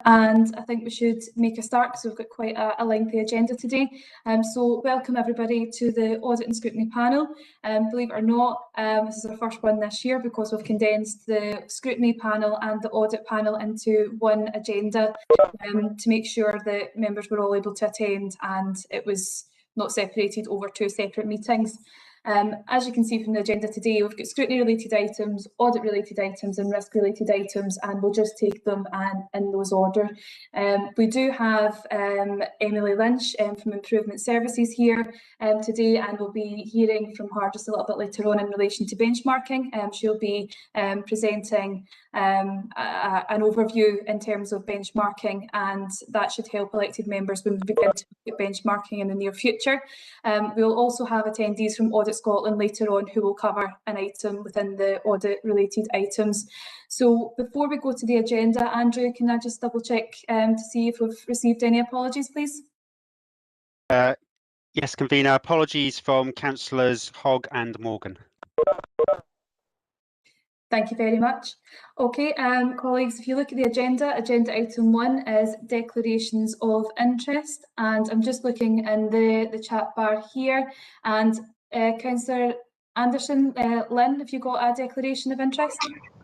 And I think we should make a start because we've got quite a lengthy agenda today. So welcome everybody to the Audit and Scrutiny panel. Believe it or not, this is our first one this year because we've condensed the Scrutiny panel and the Audit panel into one agenda to make sure that members were all able to attend and it was not separated over two separate meetings. As you can see from the agenda today, we've got scrutiny-related items, audit-related items and risk-related items, and we'll just take them in those order. We do have Emily Lynch from Improvement Services here today, and we'll be hearing from her just a little bit later on in relation to benchmarking. She'll be presenting an overview in terms of benchmarking, and that should help elected members when we begin to look at benchmarking in the near future. We'll also have attendees from Audit Scotland later on who will cover an item within the audit related items. So before we go to the agenda, Andrew, can I just double check to see if we've received any apologies, please? Yes, convener. Apologies from Councillors Hogg and Morgan. Thank you very much. Okay, colleagues, if you look at the agenda, agenda item 1 is declarations of interest, and I'm just looking in the chat bar here, and Councillor Anderson, Lynn, have you got a declaration of interest?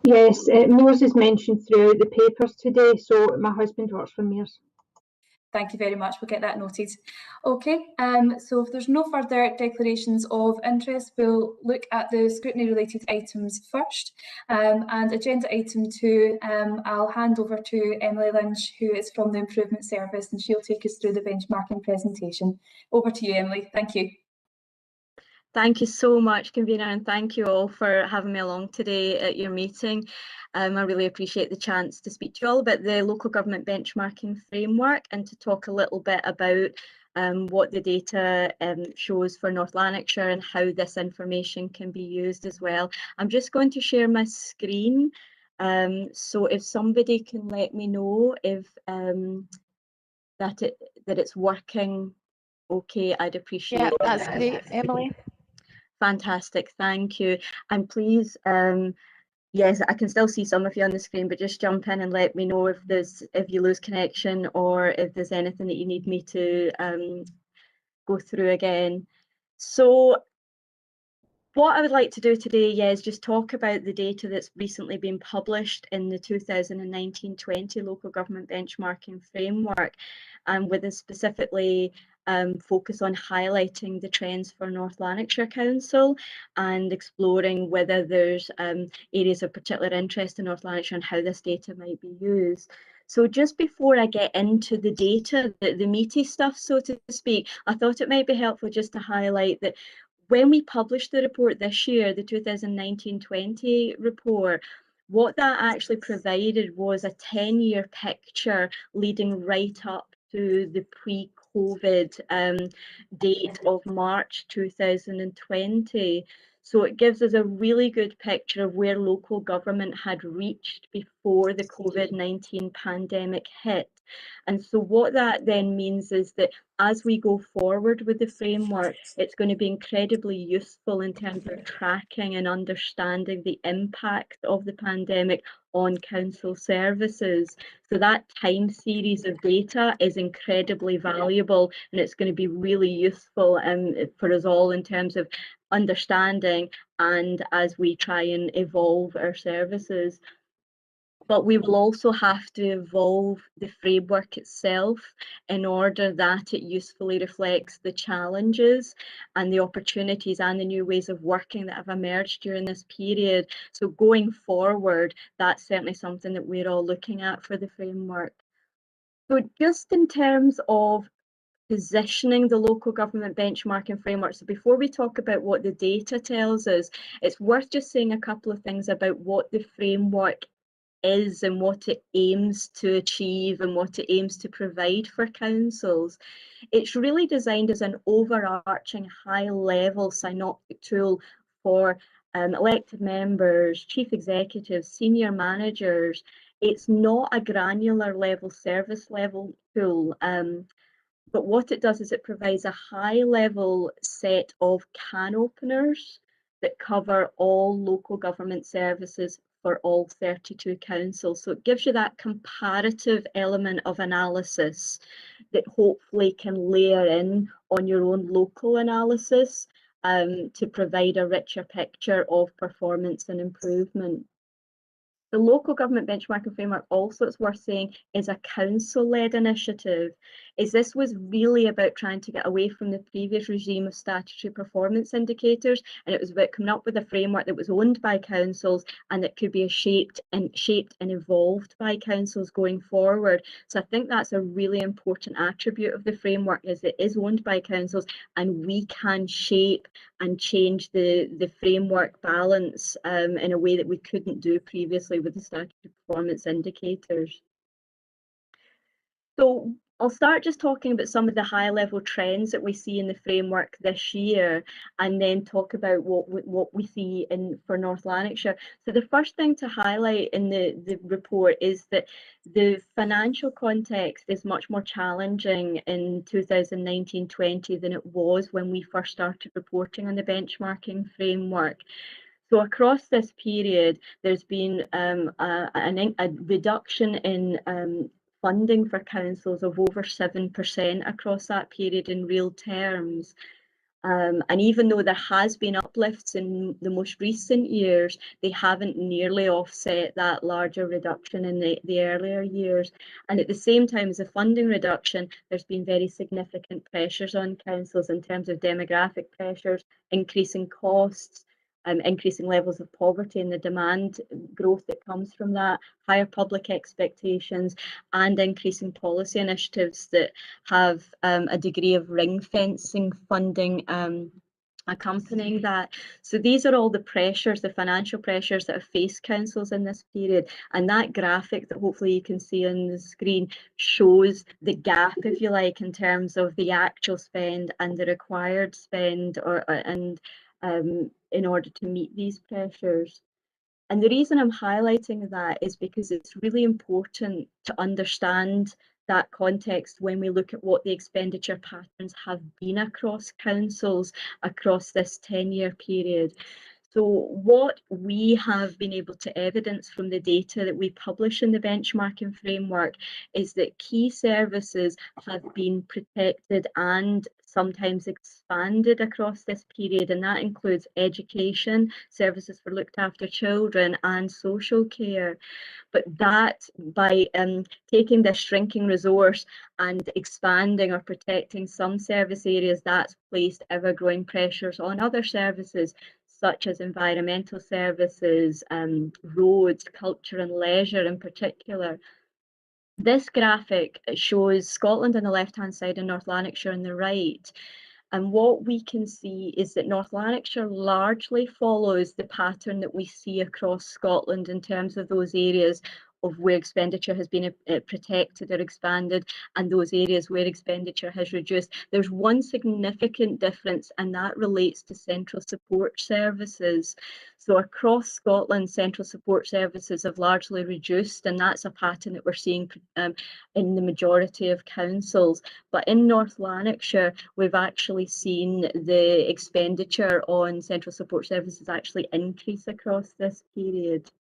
Yes, Moors is mentioned throughout the papers today, so my husband works for Mears. Thank you very much, we'll get that noted. Okay, so if there's no further declarations of interest, we'll look at the scrutiny related items first. And agenda item 2, I'll hand over to Emily Lynch, who is from the Improvement Service, and she'll take us through the benchmarking presentation. Over to you, Emily, thank you. Thank you so much, convener, and thank you all for having me along today at your meeting. I really appreciate the chance to speak to you all about the local government benchmarking framework and to talk a little bit about what the data shows for North Lanarkshire and how this information can be used as well. I'm just going to share my screen, so if somebody can let me know if that it's working okay, I'd appreciate it. Yeah, that's great, Emily. Fantastic, thank you. And please, yes, I can still see some of you on the screen, but just jump in and let me know if you lose connection or if there's anything that you need me to go through again. So what I would like to do today, is just talk about the data that's recently been published in the 2019-20 Local Government Benchmarking Framework, and with a specifically focus on highlighting the trends for North Lanarkshire Council and exploring whether there's areas of particular interest in North Lanarkshire and how this data might be used. So just before I get into the data, the meaty stuff, so to speak, I thought it might be helpful just to highlight that when we published the report this year, the 2019-20 report, what that actually provided was a 10-year picture leading right up to the pre-COVID date of March 2020. So it gives us a really good picture of where local government had reached before the COVID-19 pandemic hit. And so what that then means is that as we go forward with the framework, it's going to be incredibly useful in terms of tracking and understanding the impact of the pandemic on council services. So that time series of data is incredibly valuable, and it's going to be really useful for us all in terms of understanding and as we try and evolve our services. But we will also have to evolve the framework itself in order that it usefully reflects the challenges and the opportunities and the new ways of working that have emerged during this period. So going forward, that's certainly something that we're all looking at for the framework. So just in terms of positioning the local government benchmarking framework. So before we talk about what the data tells us, it's worth just saying a couple of things about what the framework is and what it aims to achieve and what it aims to provide for councils. It's really designed as an overarching high-level synoptic tool for elected members, chief executives, senior managers. It's not a granular level service level tool. But what it does is it provides a high-level set of can openers that cover all local government services for all 32 councils. So it gives you that comparative element of analysis that hopefully can layer in on your own local analysis to provide a richer picture of performance and improvement. The local government benchmarking framework also, it's worth saying, is a council-led initiative. This was really about trying to get away from the previous regime of statutory performance indicators, and it was about coming up with a framework that was owned by councils and that could be shaped and evolved by councils going forward. So I think that's a really important attribute of the framework, is it is owned by councils and we can shape and change the framework balance in a way that we couldn't do previously with the statutory performance indicators. So I'll start just talking about some of the high level trends that we see in the framework this year, and then talk about what we see for North Lanarkshire. So the first thing to highlight in the report is that the financial context is much more challenging in 2019-20 than it was when we first started reporting on the benchmarking framework. So across this period, there's been a reduction in funding for councils of over 7% across that period in real terms. And even though there has been uplifts in the most recent years, they haven't nearly offset that larger reduction in the earlier years. And at the same time as the funding reduction, there's been very significant pressures on councils in terms of demographic pressures, increasing costs, increasing levels of poverty and the demand growth that comes from that, higher public expectations, and increasing policy initiatives that have a degree of ring fencing funding accompanying that. So these are all the pressures, the financial pressures that have faced councils in this period. And that graphic that hopefully you can see on the screen shows the gap, if you like, in terms of the actual spend and the required spend in order to meet these pressures. And the reason I'm highlighting that is because it's really important to understand that context when we look at what the expenditure patterns have been across councils across this 10-year period. So what we have been able to evidence from the data that we publish in the benchmarking framework is that key services have been protected and sometimes expanded across this period, and that includes education, services for looked after children, and social care. But that, by taking this shrinking resource and expanding or protecting some service areas, that's placed ever-growing pressures on other services, such as environmental services, roads, culture and leisure in particular. This graphic shows Scotland on the left-hand side and North Lanarkshire on the right. And what we can see is that North Lanarkshire largely follows the pattern that we see across Scotland in terms of those areas of where expenditure has been protected or expanded, and those areas where expenditure has reduced. There's one significant difference, and that relates to central support services. So across Scotland, central support services have largely reduced, and that's a pattern that we're seeing in the majority of councils. But in North Lanarkshire, we've actually seen the expenditure on central support services actually increase across this period.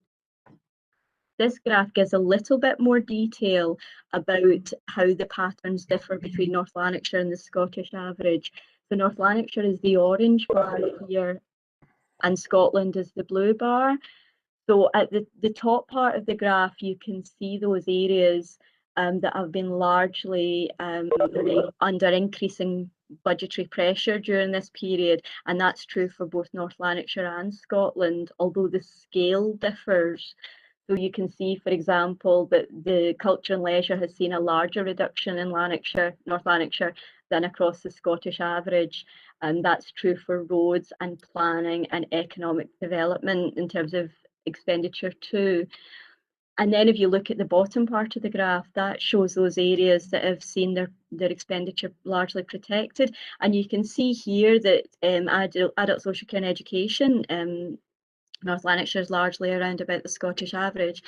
This graph gives a little bit more detail about how the patterns differ between North Lanarkshire and the Scottish average. So North Lanarkshire is the orange bar here, and Scotland is the blue bar. So at the top part of the graph, you can see those areas that have been largely under increasing budgetary pressure during this period, and that's true for both North Lanarkshire and Scotland, although the scale differs. So you can see, for example, that the culture and leisure has seen a larger reduction in North Lanarkshire than across the Scottish average. And that's true for roads and planning and economic development in terms of expenditure too. And then if you look at the bottom part of the graph, that shows those areas that have seen their expenditure largely protected. And you can see here that adult social care and education, North Lanarkshire is largely around about the Scottish average,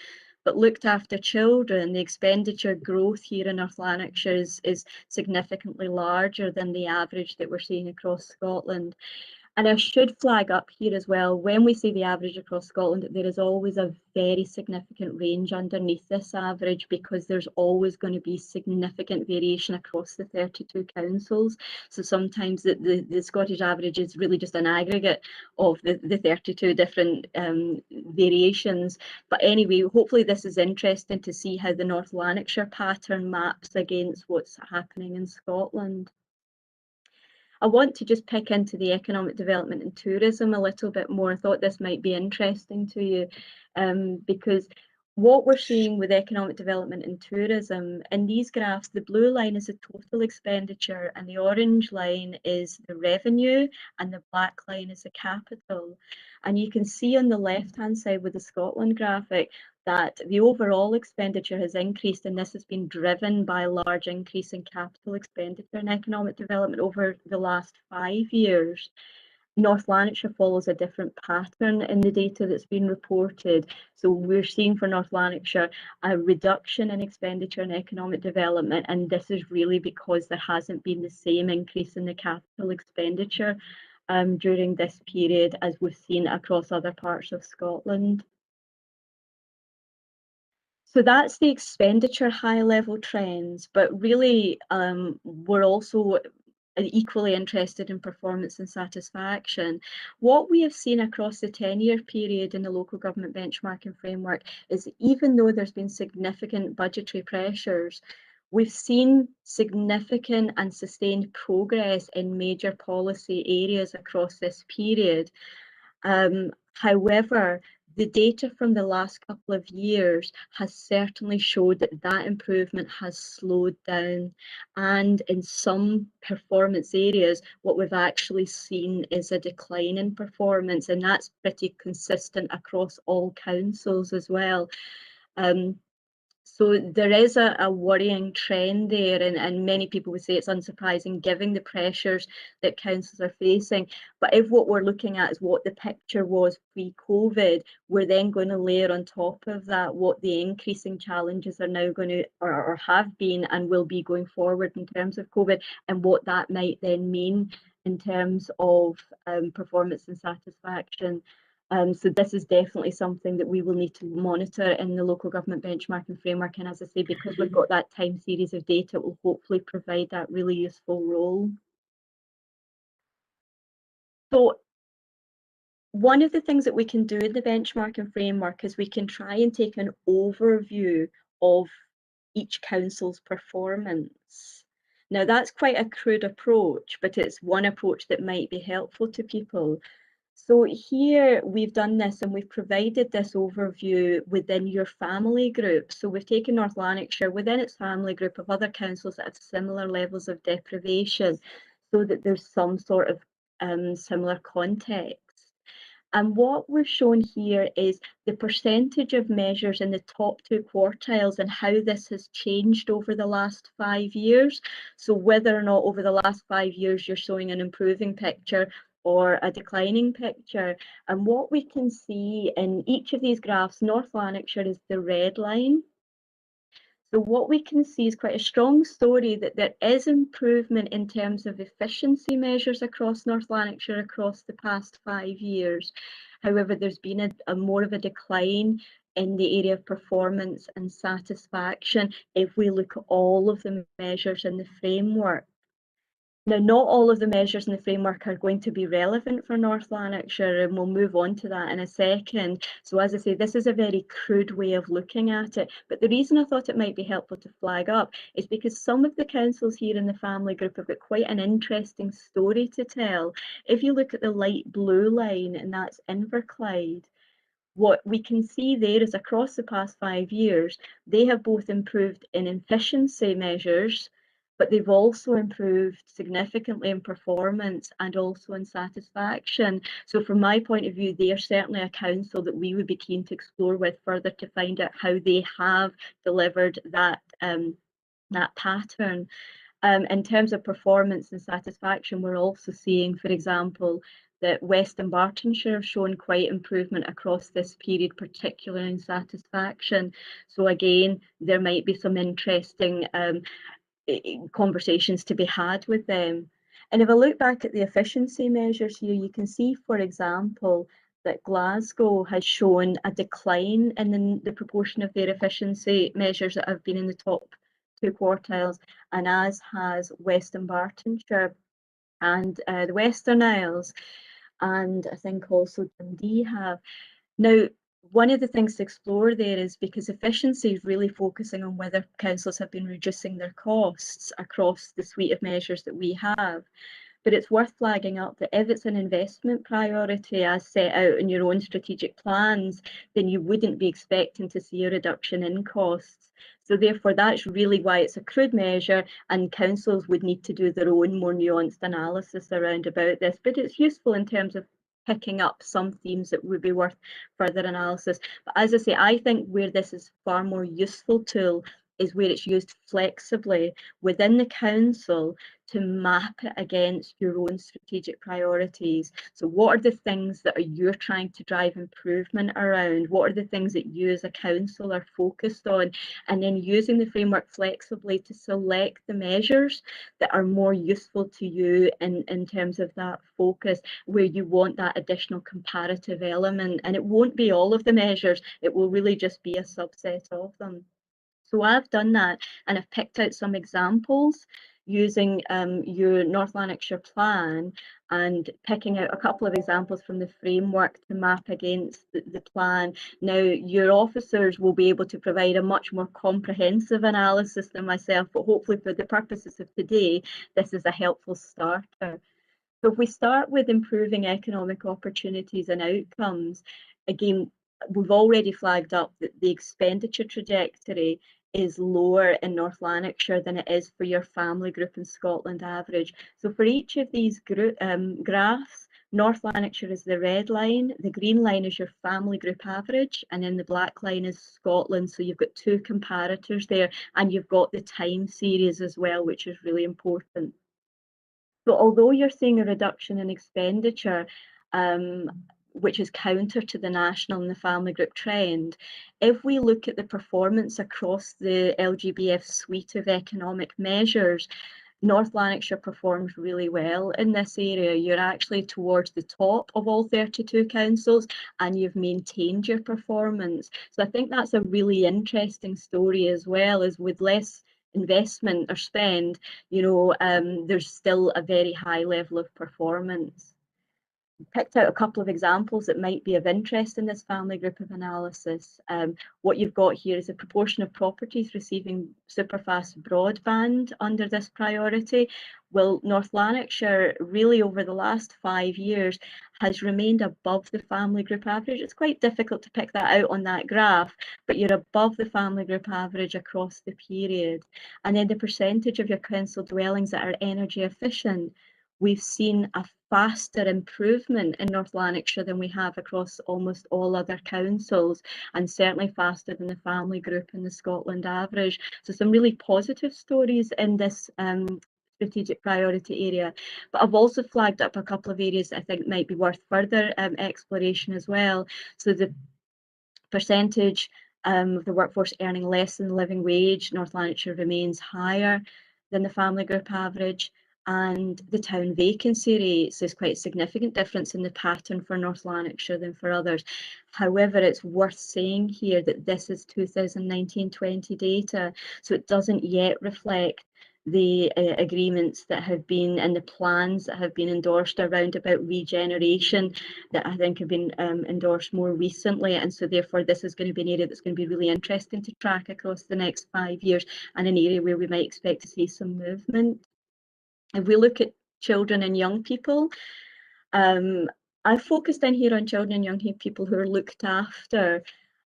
but looked after children, the expenditure growth here in North Lanarkshire is significantly larger than the average that we're seeing across Scotland. And I should flag up here as well, when we say the average across Scotland, there is always a very significant range underneath this average, because there's always going to be significant variation across the 32 councils. So sometimes the Scottish average is really just an aggregate of the 32 different variations. But anyway, hopefully this is interesting to see how the North Lanarkshire pattern maps against what's happening in Scotland. I want to just pick into the economic development and tourism a little bit more. I thought this might be interesting to you, because what we're seeing with economic development and tourism in these graphs, the blue line is the total expenditure and the orange line is the revenue and the black line is the capital. And you can see on the left hand side with the Scotland graphic that the overall expenditure has increased, and this has been driven by a large increase in capital expenditure and economic development over the last 5 years. North Lanarkshire follows a different pattern in the data that's been reported. So we're seeing for North Lanarkshire a reduction in expenditure and economic development, and this is really because there hasn't been the same increase in the capital expenditure during this period as we've seen across other parts of Scotland. So that's the expenditure high-level trends, but really we're also equally interested in performance and satisfaction. What we have seen across the 10-year period in the local government benchmarking framework is, even though there's been significant budgetary pressures, we've seen significant and sustained progress in major policy areas across this period. However, the data from the last couple of years has certainly showed that that improvement has slowed down, and in some performance areas what we've actually seen is a decline in performance, and that's pretty consistent across all councils as well. So there is a worrying trend there, and many people would say it's unsurprising given the pressures that councils are facing. But if what we're looking at is what the picture was pre-COVID, we're then going to layer on top of that what the increasing challenges are now going to, or have been and will be going forward in terms of COVID, and what that might then mean in terms of performance and satisfaction. So this is definitely something that we will need to monitor in the local government benchmarking framework, and as I say, because we've got that time series of data, it will hopefully provide that really useful role. So one of the things that we can do in the benchmarking framework is we can try and take an overview of each council's performance. Now that's quite a crude approach, but it's one approach that might be helpful to people. So here we've done this and we've provided this overview within your family group. So we've taken North Lanarkshire within its family group of other councils that have similar levels of deprivation, so that there's some sort of similar context. And what we've shown here is the percentage of measures in the top 2 quartiles and how this has changed over the last 5 years. So whether or not over the last 5 years you're showing an improving picture or a declining picture. And what we can see in each of these graphs, North Lanarkshire is the red line. So what we can see is quite a strong story that there is improvement in terms of efficiency measures across North Lanarkshire across the past 5 years. However, there's been a more of a decline in the area of performance and satisfaction if we look at all of the measures in the framework. Now, not all of the measures in the framework are going to be relevant for North Lanarkshire, and we'll move on to that in a second. So as I say, this is a very crude way of looking at it, but the reason I thought it might be helpful to flag up is because some of the councils here in the family group have got quite an interesting story to tell. If you look at the light blue line, and that's Inverclyde, what we can see there is across the past 5 years, they have both improved in efficiency measures, but they've also improved significantly in performance and also in satisfaction. So from my point of view, they are certainly a council that we would be keen to explore with further to find out how they have delivered that, that pattern. In terms of performance and satisfaction, we're also seeing, for example, that West and Bartonshire have shown quite improvement across this period, particularly in satisfaction. So again, there might be some interesting conversations to be had with them. And if I look back at the efficiency measures here, you can see, for example, that Glasgow has shown a decline in the proportion of their efficiency measures that have been in the top 2 quartiles, and as has Western Bartonshire and the Western Isles, and I think also Dundee have. Now, one of the things to explore there is, because efficiency is really focusing on whether councils have been reducing their costs across the suite of measures that we have. But it's worth flagging up that if it's an investment priority as set out in your own strategic plans, then you wouldn't be expecting to see a reduction in costs. So therefore, that's really why it's a crude measure, and councils would need to do their own more nuanced analysis around about this. But it's useful in terms of picking up some themes that would be worth further analysis. But as I say, I think where this is far more useful tool is where it's used flexibly within the council to map it against your own strategic priorities. So what are the things that you're trying to drive improvement around? What are the things that you as a council are focused on? And then using the framework flexibly to select the measures that are more useful to you in terms of that focus, where you want that additional comparative element. And it won't be all of the measures, it will really just be a subset of them. So I've done that, and I've picked out some examples using your North Lanarkshire plan and picking out a couple of examples from the framework to map against the plan. Now, your officers will be able to provide a much more comprehensive analysis than myself, but hopefully for the purposes of today, this is a helpful starter. So if we start with improving economic opportunities and outcomes, again, we've already flagged up that the expenditure trajectory is lower in North Lanarkshire than it is for your family group in Scotland average. So for each of these graphs, North Lanarkshire is the red line, the green line is your family group average, and then the black line is Scotland. So you've got 2 comparators there, and you've got the time series as well, which is really important. So although you're seeing a reduction in expenditure, which is counter to the national and the family group trend, if we look at the performance across the LGBF suite of economic measures, North Lanarkshire performs really well in this area. You're actually towards the top of all 32 councils, and you've maintained your performance. So I think that's a really interesting story as well, as with less investment or spend, you know, there's still a very high level of performance. Picked out a couple of examples that might be of interest in this family group of analysis. What you've got here is a proportion of properties receiving superfast broadband under this priority. Well, North Lanarkshire really over the last 5 years has remained above the family group average. It's quite difficult to pick that out on that graph, but you're above the family group average across the period. And then the percentage of your council dwellings that are energy efficient, we've seen a faster improvement in North Lanarkshire than we have across almost all other councils, and certainly faster than the family group and the Scotland average. So some really positive stories in this strategic priority area. But I've also flagged up a couple of areas that I think might be worth further exploration as well. So the percentage of the workforce earning less than the living wage, North Lanarkshire remains higher than the family group average. And the town vacancy rates, there's quite a significant difference in the pattern for North Lanarkshire than for others. However, it's worth saying here that this is 2019-20 data, so it doesn't yet reflect the agreements that have been and the plans that have been endorsed around about regeneration that I think have been endorsed more recently. And so therefore this is going to be an area that's going to be really interesting to track across the next 5 years, and an area where we might expect to see some movement. If we look at children and young people, I've focused in here on children and young people who are looked after,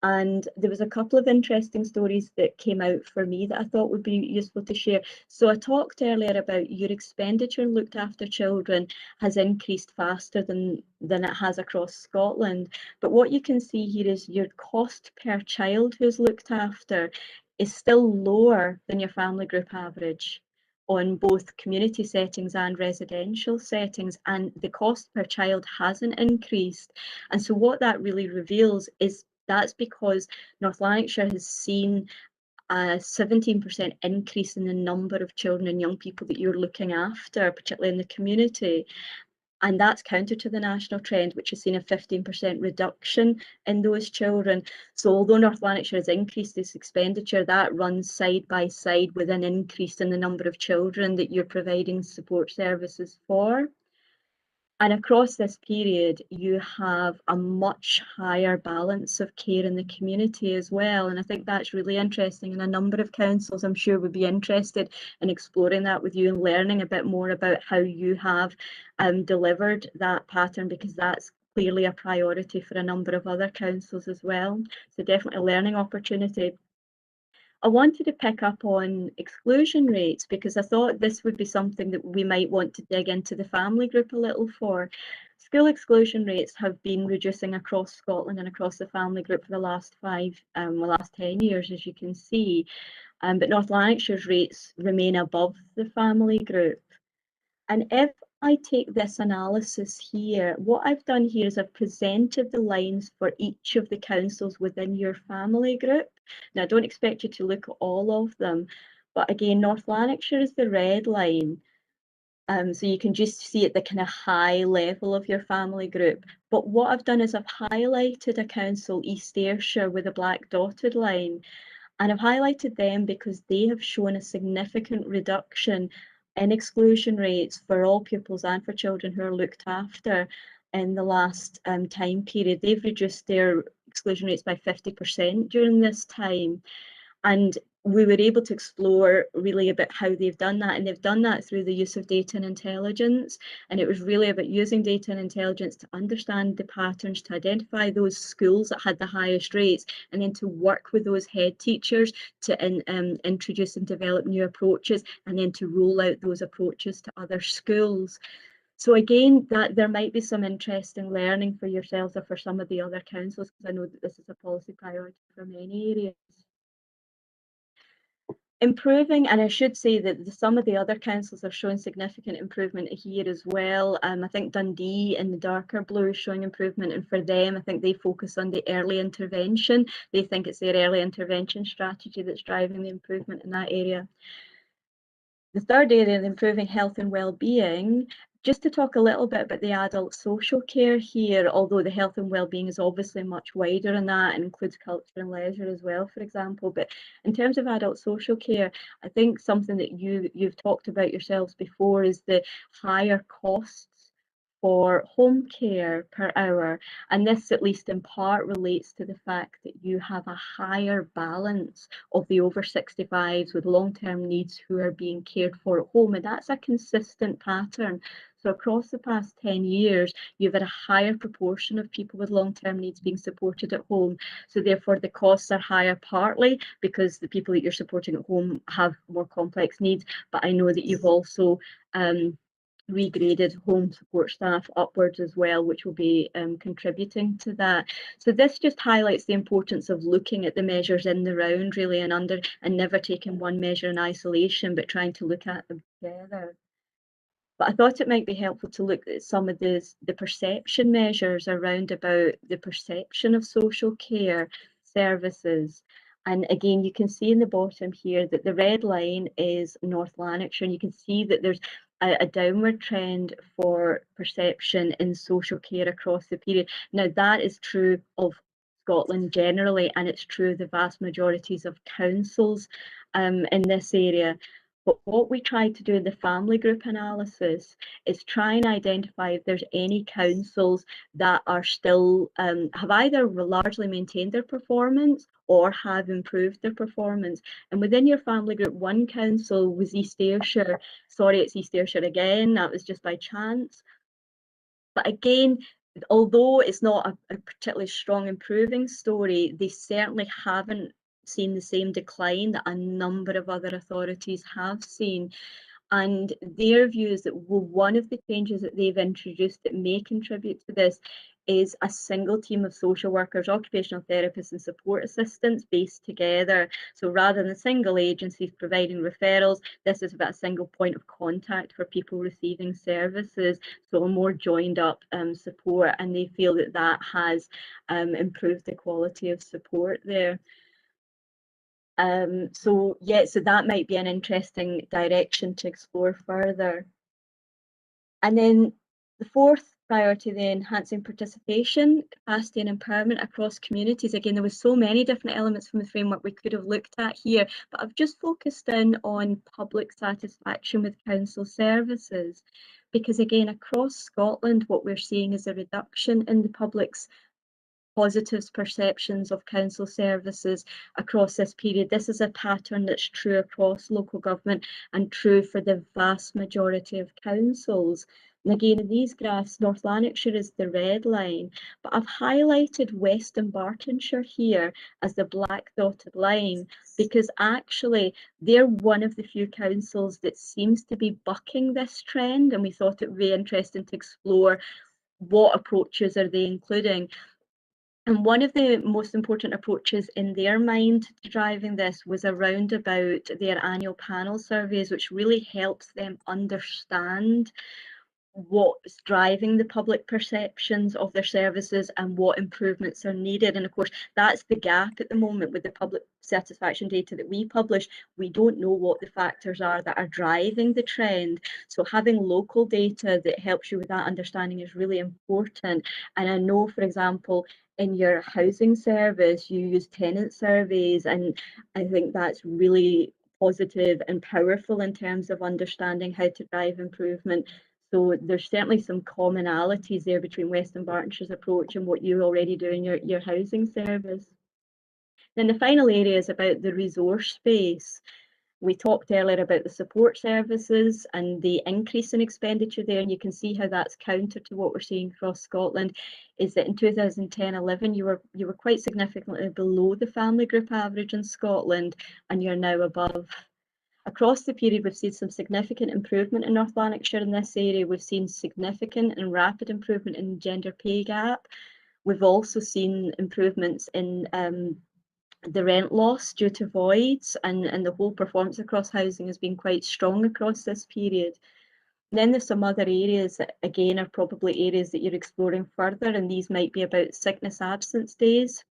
and there was a couple of interesting stories that came out for me that I thought would be useful to share. So I talked earlier about your expenditure on looked after children has increased faster than it has across Scotland, but what you can see here is your cost per child who's looked after is still lower than your family group average on both community settings and residential settings, and the cost per child hasn't increased. And so what that really reveals is that's because North Lanarkshire has seen a 17% increase in the number of children and young people that you're looking after, particularly in the community. And that's counter to the national trend, which has seen a 15% reduction in those children. So although North Lanarkshire has increased its expenditure, that runs side by side with an increase in the number of children that you're providing support services for. And across this period, you have a much higher balance of care in the community as well. And I think that's really interesting. And a number of councils, I'm sure, would be interested in exploring that with you and learning a bit more about how you have delivered that pattern, because that's clearly a priority for a number of other councils as well. So definitely a learning opportunity. I wanted to pick up on exclusion rates because I thought this would be something that we might want to dig into the family group a little for. School exclusion rates have been reducing across Scotland and across the family group for the last 10 years, as you can see. But North Lanarkshire's rates remain above the family group. And if I take this analysis here, what I've done here is I've presented the lines for each of the councils within your family group. Now, I don't expect you to look at all of them, but again, North Lanarkshire is the red line. So you can just see at the kind of high level of your family group. But what I've done is I've highlighted a council, East Ayrshire, with a black dotted line. And I've highlighted them because they have shown a significant reduction in exclusion rates for all pupils and for children who are looked after in the last time period. They've reduced their exclusion rates by 50% during this time. And we were able to explore really about how they've done that, and they've done that through the use of data and intelligence. And it was really about using data and intelligence to understand the patterns, to identify those schools that had the highest rates, and then to work with those head teachers to introduce and develop new approaches, and then to roll out those approaches to other schools. So again, that there might be some interesting learning for yourselves or for some of the other councils, because I know that this is a policy priority for many areas. Improving, and I should say that some of the other councils are showing significant improvement here as well. I think Dundee in the darker blue is showing improvement, and for them, I think they focus on the early intervention. They think it's their early intervention strategy that's driving the improvement in that area. The third area, improving health and well-being, just to talk a little bit about the adult social care here, although the health and well-being is obviously much wider than that and includes culture and leisure as well, for example. But in terms of adult social care, I think something that you've talked about yourselves before is the higher costs for home care per hour, and this at least in part relates to the fact that you have a higher balance of the over 65s with long-term needs who are being cared for at home, and that's a consistent pattern. So across the past 10 years, you've had a higher proportion of people with long-term needs being supported at home. So therefore the costs are higher, partly because the people that you're supporting at home have more complex needs, but I know that you've also regraded home support staff upwards as well, which will be contributing to that. So this just highlights the importance of looking at the measures in the round really, and never taking one measure in isolation, but trying to look at them together. But I thought it might be helpful to look at some of the perception measures around about the perception of social care services. And again, you can see in the bottom here that the red line is North Lanarkshire, and you can see that there's a downward trend for perception in social care across the period. Now that is true of Scotland generally, and it's true of the vast majorities of councils in this area. But what we tried to do in the family group analysis is try and identify if there's any councils that are still have either largely maintained their performance or have improved their performance. And within your family group, one council was East Ayrshire. Sorry, it's East Ayrshire again. That was just by chance. But again, although it's not a particularly strong improving story, they certainly haven't seen the same decline that a number of other authorities have seen. And their view is that one of the changes that they've introduced that may contribute to this is a single team of social workers, occupational therapists and support assistants based together. So rather than single agencies providing referrals, this is about a single point of contact for people receiving services. So a more joined up support, and they feel that that has improved the quality of support there. So yeah, so that might be an interesting direction to explore further. And then the fourth priority, the enhancing participation, capacity and empowerment across communities. Again, there was so many different elements from the framework we could have looked at here, but I've just focused in on public satisfaction with council services, because again, across Scotland, what we're seeing is a reduction in the public's positive perceptions of council services across this period. This is a pattern that's true across local government and true for the vast majority of councils. And again, in these graphs, North Lanarkshire is the red line, but I've highlighted Western Bartonshire here as the black dotted line, because actually they're one of the few councils that seems to be bucking this trend, and we thought it would be interesting to explore what approaches are they including. And one of the most important approaches in their mind to driving this was around about their annual panel surveys, which really helps them understand what's driving the public perceptions of their services and what improvements are needed. And of course, that's the gap at the moment with the public satisfaction data that we publish. We don't know what the factors are that are driving the trend. So having local data that helps you with that understanding is really important. And I know, for example, in your housing service, you use tenant surveys, and I think that's really positive and powerful in terms of understanding how to drive improvement. So there's certainly some commonalities there between Western Bartonshire's approach and what you already do in your housing service. Then the final area is about the resource space. We talked earlier about the support services and the increase in expenditure there, and you can see how that's counter to what we're seeing across Scotland, is that in 2010-11 you were quite significantly below the family group average in Scotland, and you're now above. Across the period, we've seen some significant improvement in North Lanarkshire in this area. We've seen significant and rapid improvement in gender pay gap. We've also seen improvements in the rent loss due to voids, and the whole performance across housing has been quite strong across this period. And then there's some other areas that again are probably areas that you're exploring further, and these might be about sickness absence days,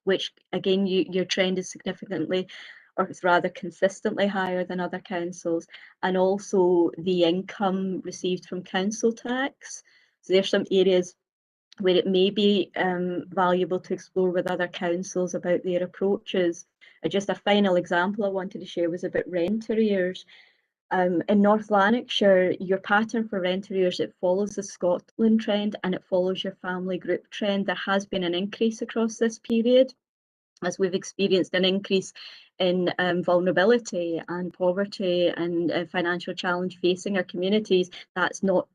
which again your trend is significantly, or it's rather consistently higher than other councils, and also the income received from council tax. So there's some areas where it may be valuable to explore with other councils about their approaches. Just a final example I wanted to share was about rent arrears. In North Lanarkshire, your pattern for rent arrears, it follows the Scotland trend and it follows your family group trend. There has been an increase across this period, as we've experienced an increase in vulnerability and poverty and financial challenge facing our communities. That's not,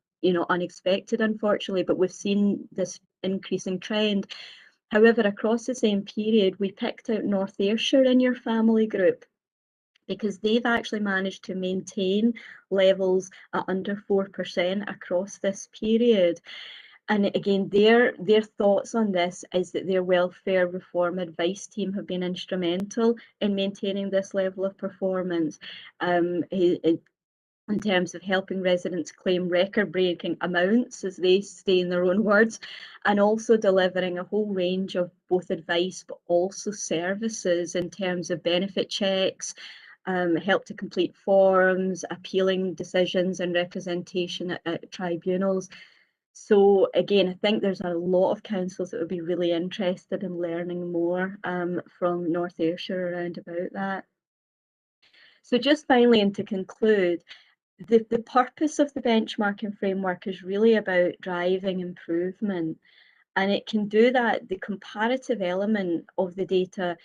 unexpected, unfortunately, but we've seen this increasing trend. However, across the same period, we picked out North Ayrshire in your family group, because they've actually managed to maintain levels at under 4% across this period. And again, their thoughts on this is that their welfare reform advice team have been instrumental in maintaining this level of performance, in terms of helping residents claim record-breaking amounts, as they say in their own words, and also delivering a whole range of both advice but also services in terms of benefit checks, help to complete forms, appealing decisions and representation at tribunals. So again, I think there's a lot of councils that would be really interested in learning more from North Ayrshire around about that. So just finally, and to conclude, the purpose of the benchmarking framework is really about driving improvement, and it can do that. The comparative element of the data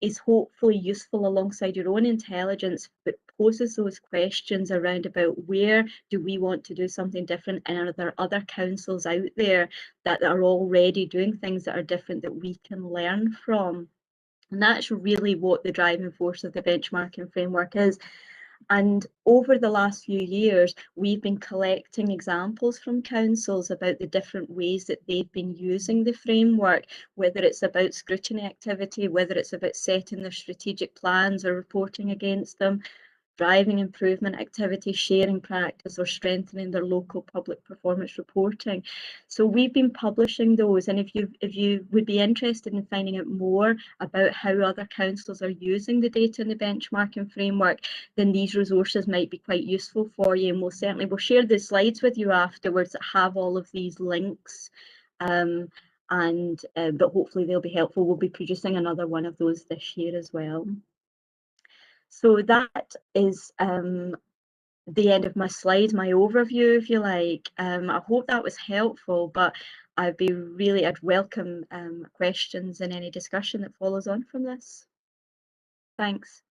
is hopefully useful alongside your own intelligence, but poses those questions around about where do we want to do something different, and are there other councils out there that are already doing things that are different that we can learn from. And that's really what the driving force of the benchmarking framework is. And over the last few years, we've been collecting examples from councils about the different ways that they've been using the framework, whether it's about scrutiny activity, whether it's about setting their strategic plans or reporting against them, driving improvement activity, sharing practice, or strengthening their local public performance reporting. So we've been publishing those, and if you would be interested in finding out more about how other councils are using the data in the benchmarking framework, then these resources might be quite useful for you, and we'll share the slides with you afterwards that have all of these links. But hopefully they'll be helpful. We'll be producing another one of those this year as well. So that is the end of my slide, my overview, if you like. I hope that was helpful, but I'd welcome questions and any discussion that follows on from this. Thanks.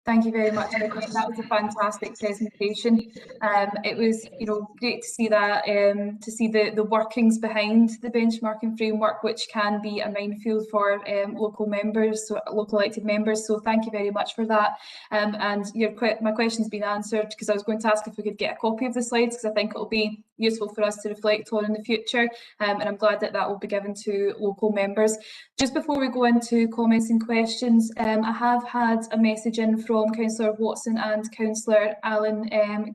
Thank you very much. That was a fantastic presentation. It was, great to see that, to see the workings behind the benchmarking framework, which can be a minefield for local members, so local elected members. So thank you very much for that. And my question's been answered, because I was going to ask if we could get a copy of the slides, because I think it'll be useful for us to reflect on in the future. And I'm glad that will be given to local members. Just before we go into comments and questions, I have had a message in from Councillor Watson and Councillor Alan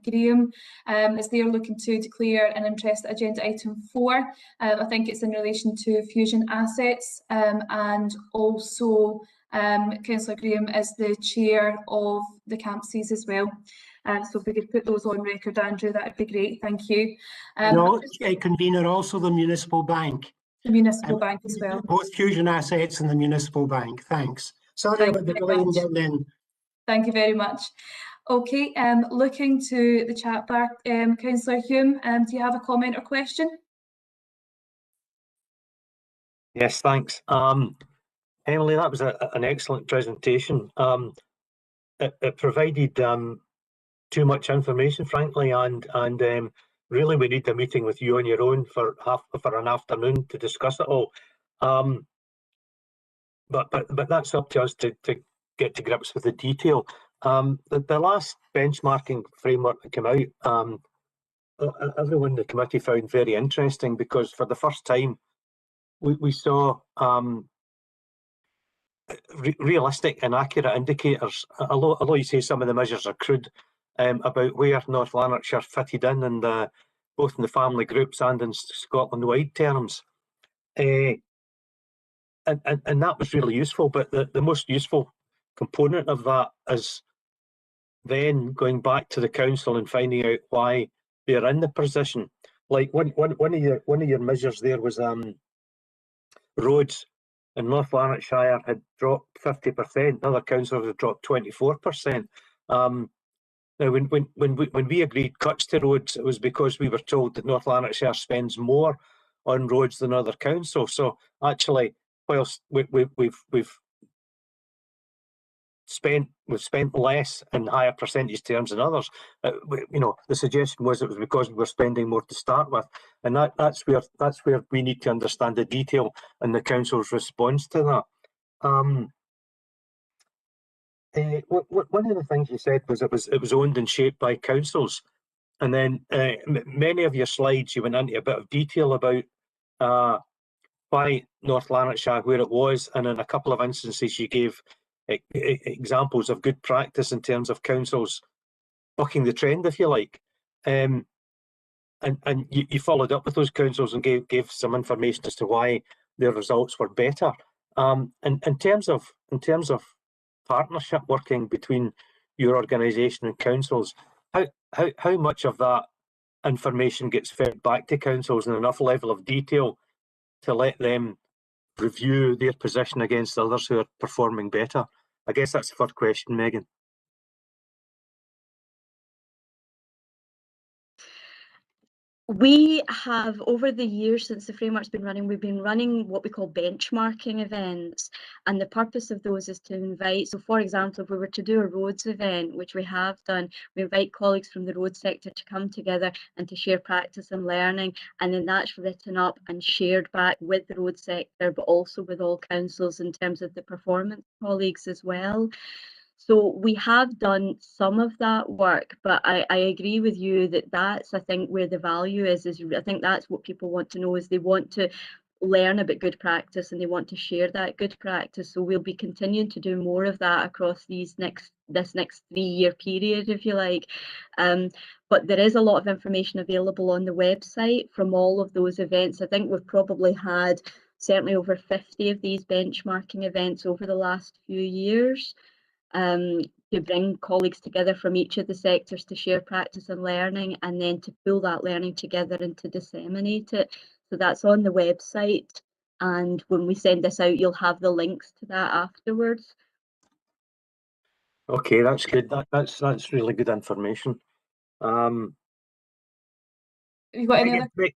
Graham, as they are looking to declare an interest agenda item 4. I think it's in relation to fusion assets, and also Councillor Graham is the chair of the campuses as well. So if we could put those on record, Andrew, that would be great. Thank you. No, convener, also the municipal bank. The municipal bank as well. Both fusion assets and the municipal bank. Thanks. Sorry about the delay in getting in. Thank you very much. Okay, looking to the chat bar, Councillor Hume, do you have a comment or question? Yes, thanks. Emily, that was an excellent presentation. It provided too much information, frankly, and really we need a meeting with you on your own for an afternoon to discuss it all. But that's up to us to get to grips with the detail. The last benchmarking framework that came out, everyone in the committee found very interesting, because for the first time we saw realistic and accurate indicators, although you say some of the measures are crude, about where North Lanarkshire fitted in both in the family groups and in Scotland-wide terms. And that was really useful, but the most useful component of that is then going back to the council and finding out why they're in the position. Like one of your measures there was roads in North Lanarkshire had dropped 50%. Other councils had dropped 24%. Now, when we agreed cuts to roads, it was because we were told that North Lanarkshire spends more on roads than other councils. So actually, whilst we've spent less in higher percentage terms than others, the suggestion was it was because we were spending more to start with, and that's where we need to understand the detail and the council's response to that. One of the things you said was it was owned and shaped by councils, and then many of your slides you went into a bit of detail about why North Lanarkshire where it was, and in a couple of instances you gave examples of good practice in terms of councils bucking the trend, if you like, and you followed up with those councils and gave some information as to why their results were better. In terms of partnership working between your organisation and councils, how much of that information gets fed back to councils in enough level of detail to let them review their position against others who are performing better? I guess that's the first question, Megan. We have, over the years since the framework's been running, we've been running what we call benchmarking events, and the purpose of those is to invite, so for example, if we were to do a roads event, which we have done, we invite colleagues from the road sector to come together and to share practice and learning, and then that's written up and shared back with the road sector, but also with all councils in terms of the performance colleagues as well. So we have done some of that work, but I agree with you that that's, I think, where the value is I think that's what people want to know, is they want to learn about good practice and they want to share that good practice. So we'll be continuing to do more of that across this next 3-year period, if you like. But there is a lot of information available on the website from all of those events. I think we've probably had certainly over 50 of these benchmarking events over the last few years, to bring colleagues together from each of the sectors to share practice and learning, and then to pull that learning together and to disseminate it. So that's on the website, and when we send this out, you'll have the links to that afterwards. Okay, that's good. That's really good information. Have you got any other?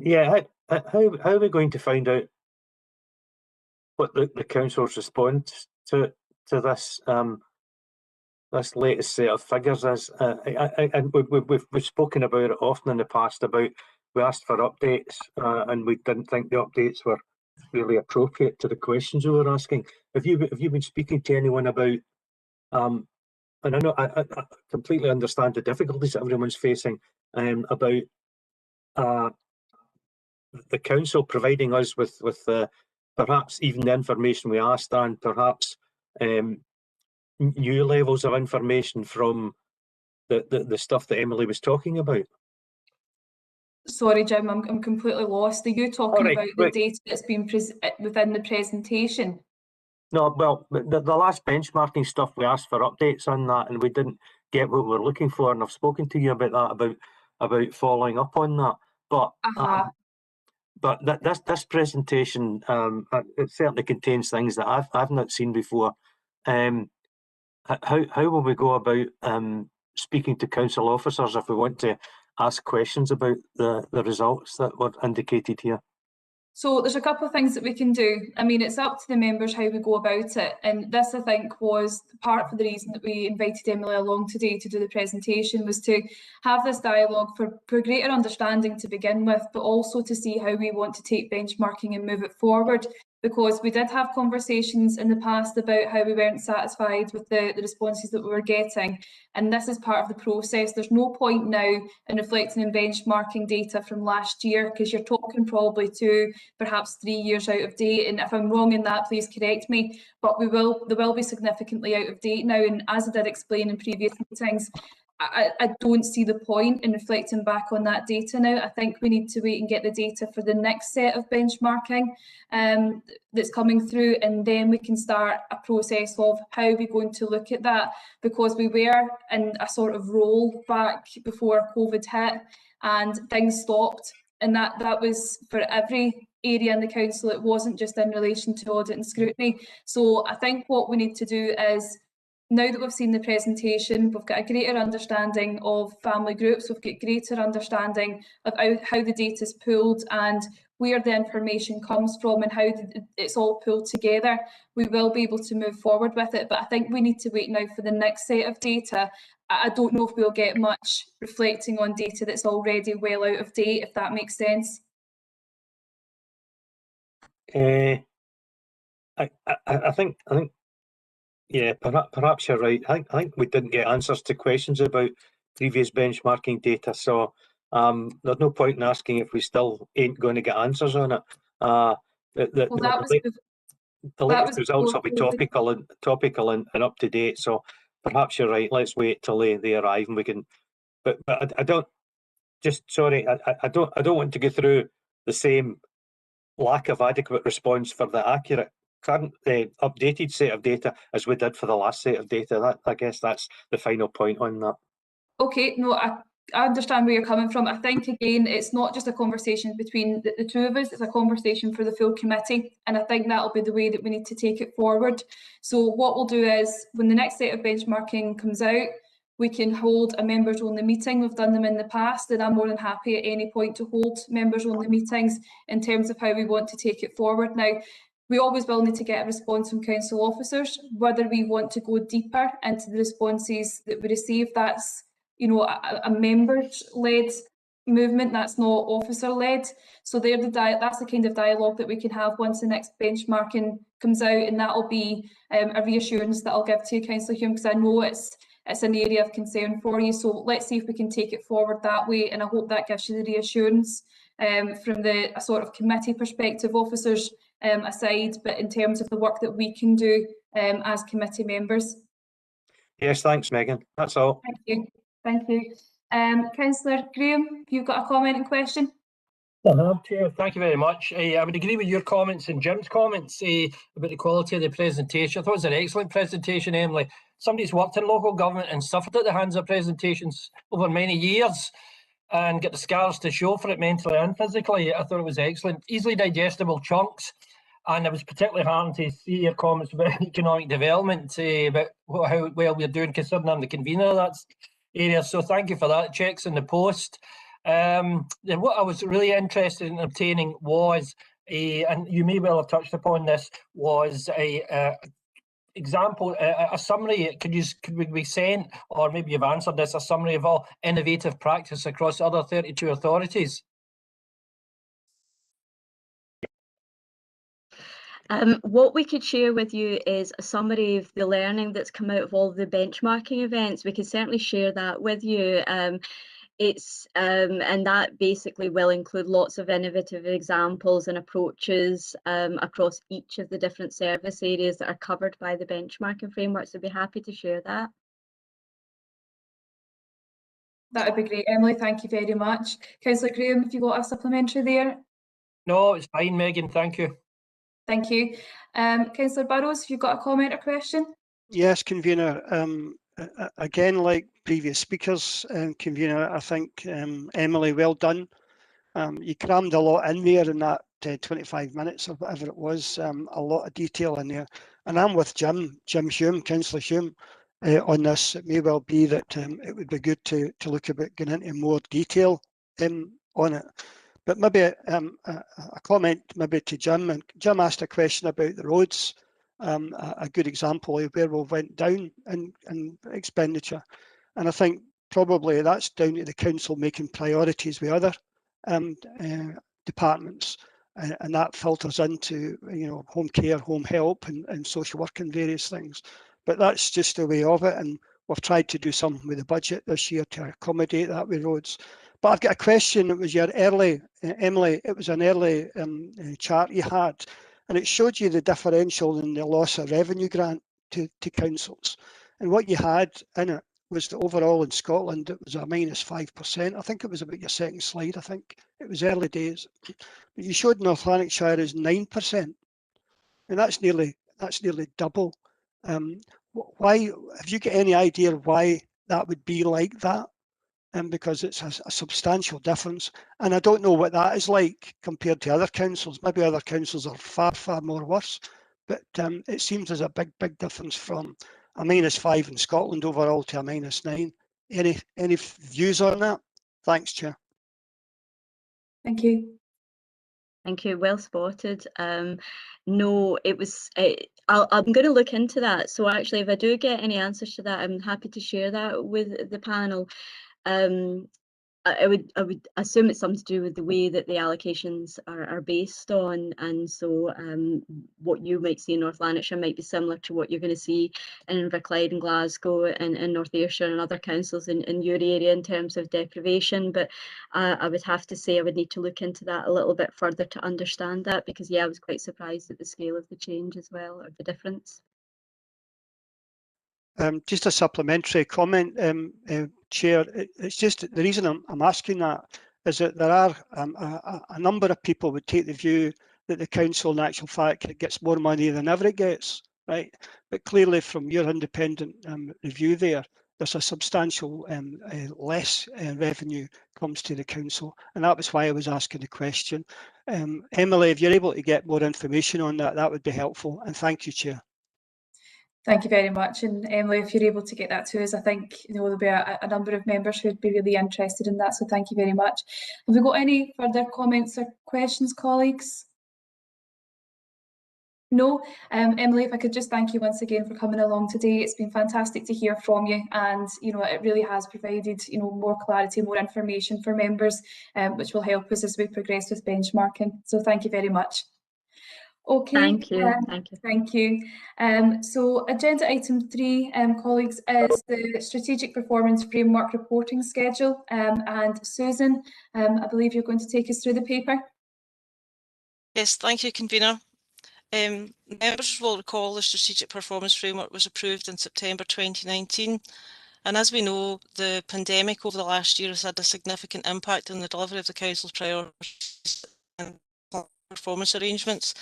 Yeah, how are we going to find out what the council's response to this this latest set of figures is? And we've spoken about it often in the past about we asked for updates and we didn't think the updates were really appropriate to the questions we were asking. Have you been speaking to anyone about and I know I completely understand the difficulties that everyone's facing about the council providing us with perhaps even the information we asked, and perhaps new levels of information from the stuff that Emily was talking about. Sorry, Jim, I'm completely lost. Are you talking about the Right. data that's been within the presentation? No, well, the last benchmarking stuff, we asked for updates on that and we didn't get what we were looking for, and I've spoken to you about that, about following up on that. But this presentation, it certainly contains things that I've not seen before. How will we go about speaking to council officers if we want to ask questions about the results that were indicated here? So there's a couple of things that we can do. I mean, it's up to the members how we go about it. And this, I think, was part of the reason that we invited Emily along today to do the presentation, was to have this dialogue for greater understanding to begin with, but also to see how we want to take benchmarking and move it forward. Because we did have conversations in the past about how we weren't satisfied with the responses that we were getting. And this is part of the process. There's no point now in reflecting in benchmarking data from last year, because you're talking probably 2, perhaps 3 years out of date. And if I'm wrong in that, please correct me. But they will be significantly out of date now. And as I did explain in previous meetings, I don't see the point in reflecting back on that data now. I think we need to wait and get the data for the next set of benchmarking that's coming through, and then we can start a process of how we're going to look at that, because we were in a sort of roll back before COVID hit and things stopped, and that was for every area in the council. It wasn't just in relation to audit and scrutiny. So I think what we need to do is, now that we've seen the presentation, we've got a greater understanding of family groups, we've got greater understanding of how the data is pulled and where the information comes from and how it's all pulled together. We will be able to move forward with it, but I think we need to wait now for the next set of data. I don't know if we'll get much reflecting on data that's already well out of date, if that makes sense. I think. Yeah, perhaps you're right. I think we didn't get answers to questions about previous benchmarking data, so there's no point in asking if we still ain't going to get answers on it. The latest results will be topical and up to date. So perhaps you're right. Let's wait till they arrive and we can. But I don't. Just sorry, I don't want to go through the same lack of adequate response for the accurate current updated set of data as we did for the last set of data. I guess that's the final point on that. Okay, no, I understand where you're coming from. I think, again, it's not just a conversation between the two of us, it's a conversation for the full committee, and I think that'll be the way that we need to take it forward. So what we'll do is, when the next set of benchmarking comes out, we can hold a members only meeting. We've done them in the past, and I'm more than happy at any point to hold members only meetings in terms of how we want to take it forward. Now, we always will need to get a response from council officers. Whether we want to go deeper into the responses that we receive, that's, you know, a members-led movement, that's not officer-led. So that's the kind of dialogue that we can have once the next benchmarking comes out, and that'll be a reassurance that I'll give to you, Councillor Hume, because I know it's an area of concern for you. So let's see if we can take it forward that way, and I hope that gives you the reassurance. from a sort of committee perspective, officers aside, but in terms of the work that we can do as committee members. Yes, thanks, Megan. That's all. Thank you. Thank you. Councillor Graham, have you got a comment and question? I have, Chair. Thank you very much. I would agree with your comments and Jim's comments about the quality of the presentation. I thought it was an excellent presentation, Emily. Somebody's worked in local government and suffered at the hands of presentations over many years and get the scars to show for it mentally and physically. I thought it was excellent. Easily digestible chunks. And I was particularly heartened to see your comments about economic development, about how well we're doing, considering I'm the convener of that area. So thank you for that. Checks in the post. What I was really interested in obtaining was, and you may well have touched upon this, was a example, a summary. Could we be sent, or maybe you've answered this, a summary of all innovative practice across other 32 authorities? What we could share with you is a summary of the learning that's come out of all the benchmarking events. We could certainly share that with you. And that basically will include lots of innovative examples and approaches across each of the different service areas that are covered by the benchmarking framework. So I'd be happy to share that. That would be great, Emily. Thank you very much. Councillor Graham, have you got a supplementary there? No, it's fine, Megan. Thank you. Thank you. Councillor Burrows, have you got a comment or question? Yes, convener. Again, like previous speakers, convener, I think Emily, well done. You crammed a lot in there in that 25 minutes or whatever it was. A lot of detail in there, and I'm with Jim Hume, Councillor Hume, on this. It may well be that it would be good to look about going into more detail on it. But maybe a comment maybe to Jim. And Jim asked a question about the roads. A good example of where we went down in expenditure. And I think probably that's down to the council making priorities with other departments. And that filters into, home care, home help and social work and various things. But that's just the way of it. And we've tried to do something with the budget this year to accommodate that with roads. But I've got a question. It was your early, Emily, it was an early chart you had, and it showed you the differential in the loss of revenue grant to councils. And what you had in it was that overall in Scotland, it was a -5%. I think it was about your second slide. I think it was early days. But you showed North Lanarkshire as 9%. And that's nearly double. Why, have you got any idea why that would be like that? Because it's a substantial difference. And I don't know what that is like compared to other councils. Maybe other councils are far, far more worse. But it seems there's a big, big difference from a -5 in Scotland overall to a -9. Any views on that? Thanks, Chair. Thank you. Thank you. Well spotted. No, it was. I'm going to look into that. So actually, if I do get any answers to that, I'm happy to share that with the panel. I would assume it's something to do with the way that the allocations are based on, and so what you might see in North Lanarkshire might be similar to what you're going to see in Inverclyde and Glasgow and North Ayrshire and other councils in your area in terms of deprivation. But I would have to say I would need to look into that a little bit further to understand that, because I was quite surprised at the scale of the change as well, or the difference. Just a supplementary comment, Chair. It's just the reason I'm asking that is that there are a number of people would take the view that the council in actual fact gets more money than ever it gets, right? But clearly from your independent review there's a substantial less revenue comes to the council, and that was why I was asking the question. Emily, if you're able to get more information on that, that would be helpful, and thank you, Chair. Thank you very much. And Emily, if you're able to get that to us, I think there'll be a number of members who'd be really interested in that. So thank you very much. Have we got any further comments or questions, colleagues? No? Emily, if I could just thank you once again for coming along today. It's been fantastic to hear from you, and it really has provided more clarity, more information for members, which will help us as we progress with benchmarking. So thank you very much. Okay. Thank you. Thank you. Thank you. So agenda item 3, colleagues, is the Strategic Performance Framework Reporting Schedule. And Susan, I believe you're going to take us through the paper. Yes, thank you, Convener. Members will recall the Strategic Performance Framework was approved in September 2019. And as we know, the pandemic over the last year has had a significant impact on the delivery of the Council's priorities and performance arrangements.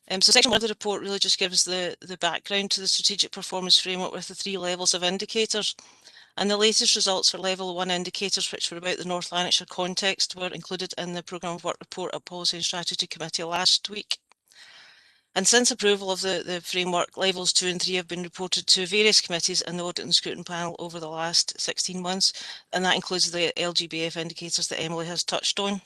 So section 1 of the report really just gives the background to the Strategic Performance Framework with the 3 levels of indicators. And the latest results for level 1 indicators, which were about the North Lanarkshire context, were included in the Programme of Work report at Policy and Strategy Committee last week. And since approval of the framework, levels 2 and 3 have been reported to various committees and the Audit and Scrutiny panel over the last 16 months, and that includes the LGBF indicators that Emily has touched on.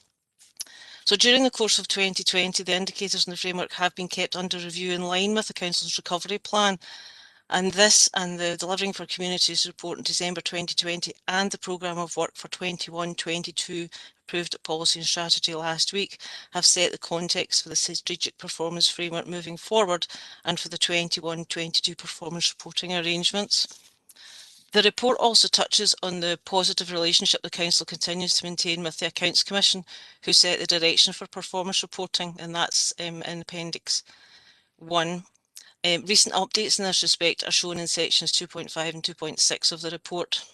So during the course of 2020, the indicators in the framework have been kept under review in line with the Council's recovery plan. And this and the Delivering for Communities report in December 2020 and the Programme of Work for 21-22 approved at Policy and Strategy last week have set the context for the Strategic Performance Framework moving forward and for the 21-22 performance reporting arrangements. The report also touches on the positive relationship the Council continues to maintain with the Accounts Commission, who set the direction for performance reporting, and that's in Appendix 1. Recent updates in this respect are shown in sections 2.5 and 2.6 of the report.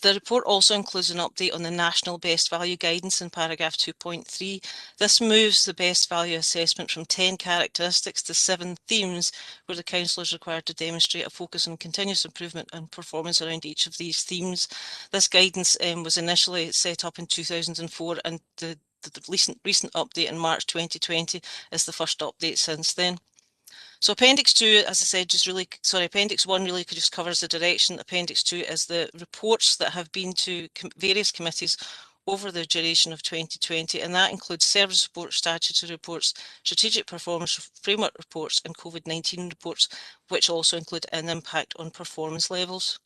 The report also includes an update on the National Best Value Guidance in paragraph 2.3. This moves the best value assessment from 10 characteristics to 7 themes, where the Council is required to demonstrate a focus on continuous improvement and performance around each of these themes. This guidance was initially set up in 2004, and the recent update in March 2020 is the first update since then. So Appendix 2, as I said, Appendix 1 really just covers the direction. Appendix 2 is the reports that have been to various committees over the duration of 2020, and that includes service reports, statutory reports, strategic performance framework reports, and COVID-19 reports, which also include an impact on performance levels.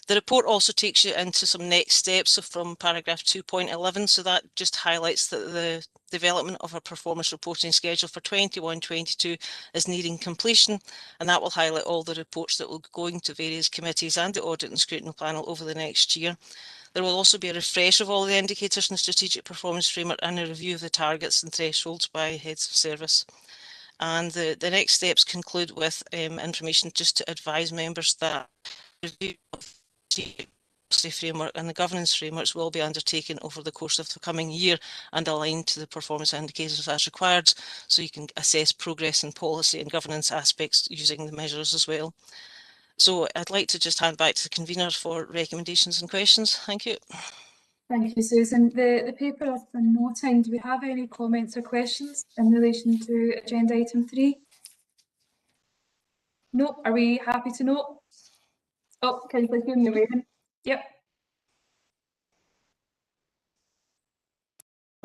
The report also takes you into some next steps, so from paragraph 2.11, so that just highlights that the development of a performance reporting schedule for 21-22 is nearing completion, and that will highlight all the reports that will be going to various committees and the Audit and Scrutiny panel over the next year. There will also be a refresh of all the indicators in the Strategic Performance Framework and a review of the targets and thresholds by heads of service. And the next steps conclude with information just to advise members that review of the framework and the governance frameworks will be undertaken over the course of the coming year and aligned to the performance indicators as required, so you can assess progress in policy and governance aspects using the measures as well. So I'd like to just hand back to the convener for recommendations and questions. Thank you. Thank you, Susan. The paper has been noting. Do we have any comments or questions in relation to agenda item 3? No. Are we happy to note? Oh, Councillor Hume, you're waving. Yep.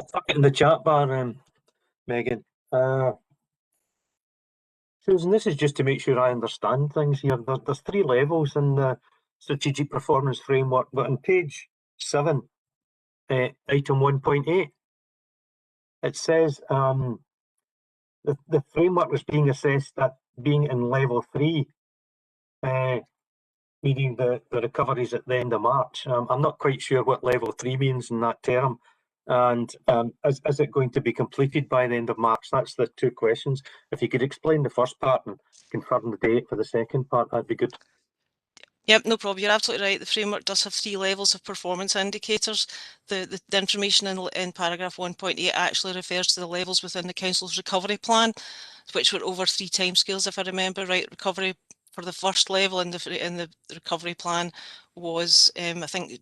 I stuck it in the chat bar, Megan. Susan, this is just to make sure I understand things here. There's 3 levels in the Strategic Performance Framework, but on page 7, item 1.8, it says the framework was being assessed at being in level 3, meaning the recoveries at the end of March. I'm not quite sure what level 3 means in that term. And is it going to be completed by the end of March? That's the 2 questions. If you could explain the first part and confirm the date for the second part, that'd be good. Yep, no problem. You're absolutely right. The framework does have 3 levels of performance indicators. The information in paragraph 1.8 actually refers to the levels within the Council's recovery plan, which were over 3 timescales, if I remember right. Recovery for the first level in the recovery plan was, I think,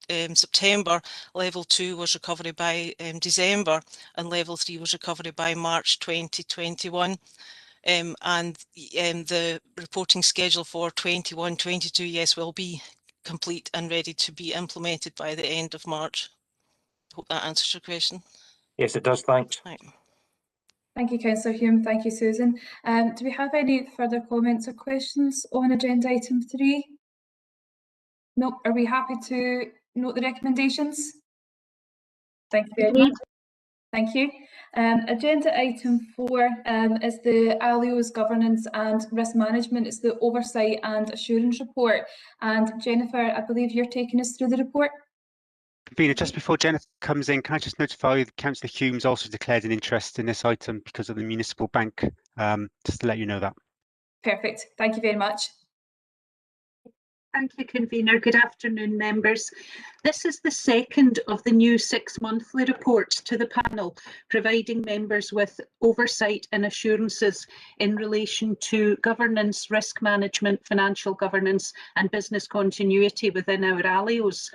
September. Level 2 was recovery by December, and level 3 was recovery by March 2021. And the reporting schedule for 21-22, yes, will be complete and ready to be implemented by the end of March. Hope that answers your question. Yes, it does. Thanks. Right. Thank you, Councillor Hume. Thank you, Susan. Do we have any further comments or questions on agenda item 3? No. Are we happy to note the recommendations? Thank you very much. Thank you. Agenda item 4 is the ALIO's governance and risk management. It's the oversight and assurance report. And Jennifer, I believe you're taking us through the report. Convener, just before Jennifer comes in, can I just notify that Councillor Humes also declared an interest in this item because of the municipal bank, just to let you know that. Perfect. Thank you very much. Thank you, Convener. Good afternoon, members. This is the second of the new 6-monthly reports to the panel, providing members with oversight and assurances in relation to governance, risk management, financial governance and business continuity within our ALIOs.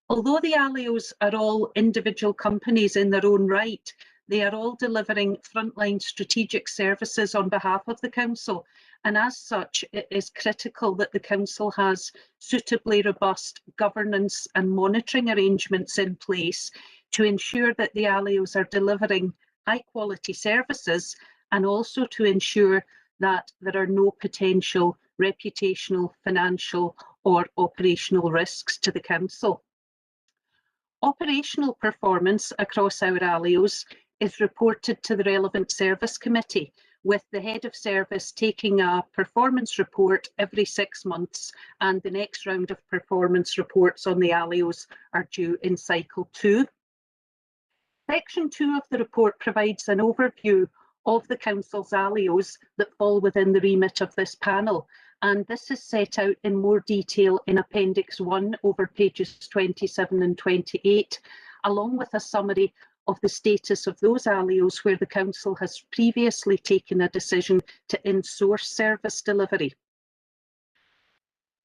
Although the ALIOs are all individual companies in their own right, they are all delivering frontline strategic services on behalf of the Council, and as such it is critical that the Council has suitably robust governance and monitoring arrangements in place to ensure that the ALIOs are delivering high quality services, and also to ensure that there are no potential reputational, financial or operational risks to the Council. Operational performance across our ALIOs is reported to the relevant service committee, with the head of service taking a performance report every 6 months, and the next round of performance reports on the ALIOs are due in cycle 2. Section 2 of the report provides an overview of the Council's ALIOs that fall within the remit of this panel, and this is set out in more detail in Appendix 1 over pages 27 and 28, along with a summary of the status of those ALIOs where the Council has previously taken a decision to insource service delivery.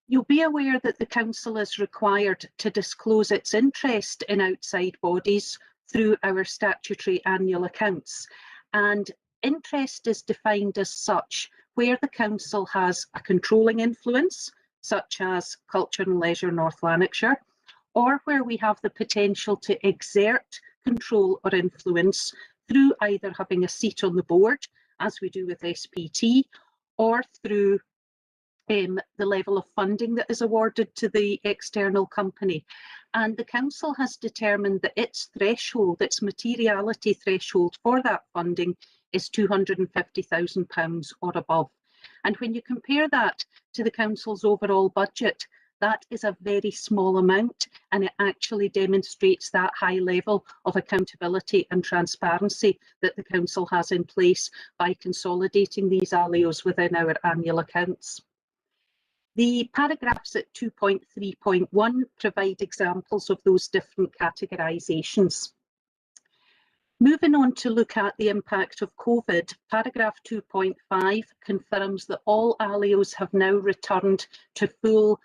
You'll be aware that the Council is required to disclose its interest in outside bodies through our statutory annual accounts, and interest is defined as such where the Council has a controlling influence, such as Culture and Leisure North Lanarkshire, or where we have the potential to exert control or influence through either having a seat on the board, as we do with SPT, or through the level of funding that is awarded to the external company. And the Council has determined that its threshold, its materiality threshold for that funding is £250,000 or above. And when you compare that to the Council's overall budget, that is a very small amount, and it actually demonstrates that high level of accountability and transparency that the Council has in place by consolidating these ALIOs within our annual accounts. The paragraphs at 2.3.1 provide examples of those different categorisations. Moving on to look at the impact of COVID, paragraph 2.5 confirms that all ALIOs have now returned to full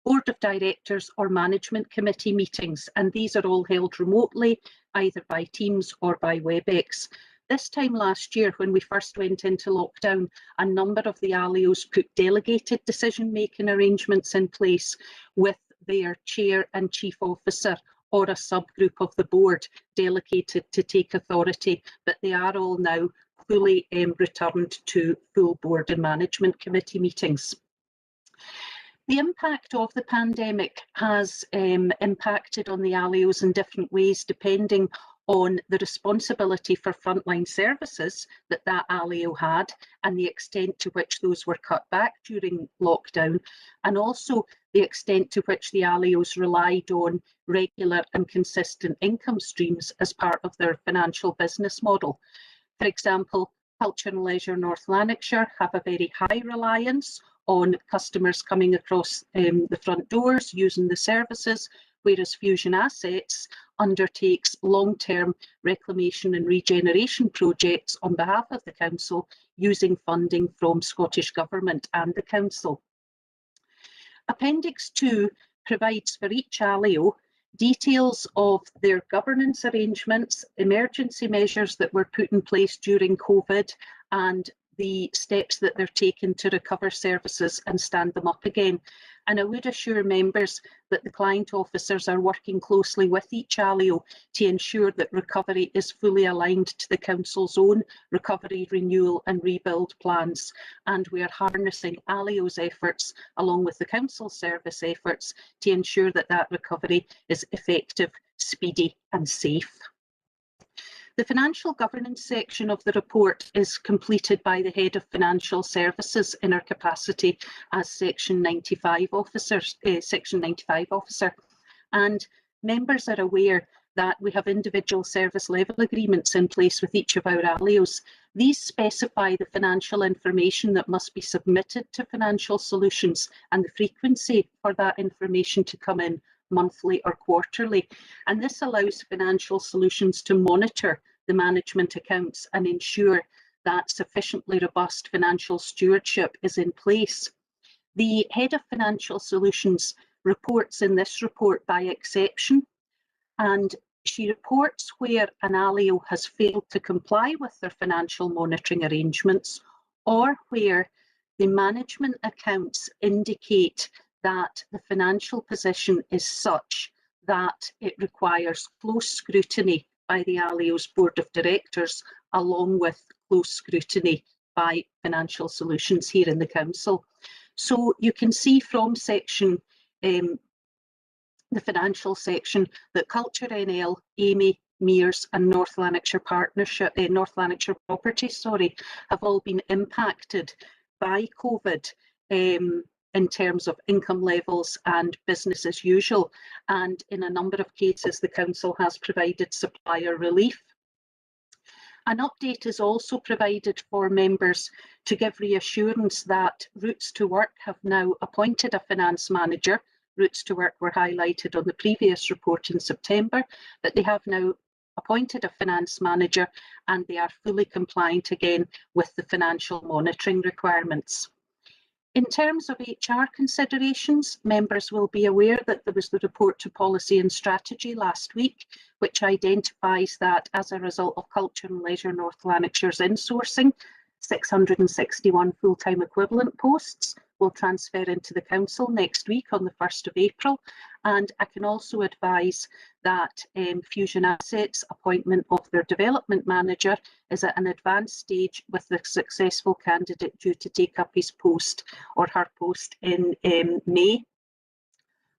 Board of Directors or Management Committee meetings, and these are all held remotely, either by Teams or by WebEx. This time last year, when we first went into lockdown, a number of the ALIOs put delegated decision-making arrangements in place with their chair and chief officer or a subgroup of the board delegated to take authority, but they are all now fully returned to full Board and Management Committee meetings. The impact of the pandemic has impacted on the ALIOs in different ways, depending on the responsibility for frontline services that ALIO had and the extent to which those were cut back during lockdown, and also the extent to which the ALIOs relied on regular and consistent income streams as part of their financial business model. For example, Culture and Leisure North Lanarkshire have a very high reliance on customers coming across the front doors using the services, whereas Fusion Assets undertakes long-term reclamation and regeneration projects on behalf of the Council using funding from Scottish Government and the Council. Appendix 2 provides for each ALIO details of their governance arrangements, emergency measures that were put in place during COVID, and the steps that they're taking to recover services and stand them up again. And I would assure members that the client officers are working closely with each ALIO to ensure that recovery is fully aligned to the Council's own recovery, renewal and rebuild plans. And we are harnessing ALIO's efforts along with the Council service efforts to ensure that that recovery is effective, speedy and safe. The financial governance section of the report is completed by the Head of Financial Services in her capacity as Section 95 officer, and members are aware that we have individual service level agreements in place with each of our ALIOs. These specify the financial information that must be submitted to Financial Solutions and the frequency for that information to come in monthly or quarterly. And this allows Financial Solutions to monitor the management accounts and ensure that sufficiently robust financial stewardship is in place. The Head of Financial Solutions reports in this report by exception, and she reports where an ALIO has failed to comply with their financial monitoring arrangements, or where the management accounts indicate that the financial position is such that it requires close scrutiny by the ALIO's Board of Directors, along with close scrutiny by Financial Solutions here in the Council. So you can see from section the financial section that Culture NL, Amy, Mears and North Lanarkshire Properties have all been impacted by COVID in terms of income levels and business as usual, and in a number of cases the Council has provided supplier relief. An update is also provided for members to give reassurance that Routes to Work have now appointed a finance manager. Routes to Work were highlighted on the previous report in September, but they have now appointed a finance manager and they are fully compliant again with the financial monitoring requirements. In terms of HR considerations, members will be aware that there was the report to Policy and Strategy last week, which identifies that as a result of Culture and Leisure North Lanarkshire's insourcing, 661 full-time equivalent posts will transfer into the Council next week on the 1st of April. And I can also advise that Fusion Assets' appointment of their development manager is at an advanced stage, with the successful candidate due to take up his post or her post in May.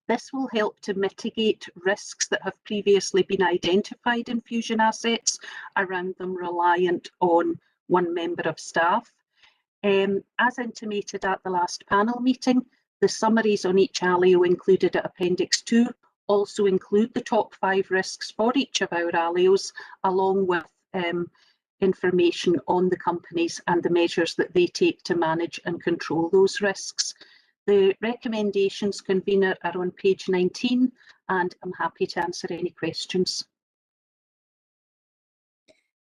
This will help to mitigate risks that have previously been identified in Fusion Assets around them reliant on one member of staff. As intimated at the last panel meeting, the summaries on each ALIO included at Appendix 2 also include the top 5 risks for each of our ALIOs, along with information on the companies and the measures that they take to manage and control those risks. The recommendations, convener, are on page 19, and I'm happy to answer any questions.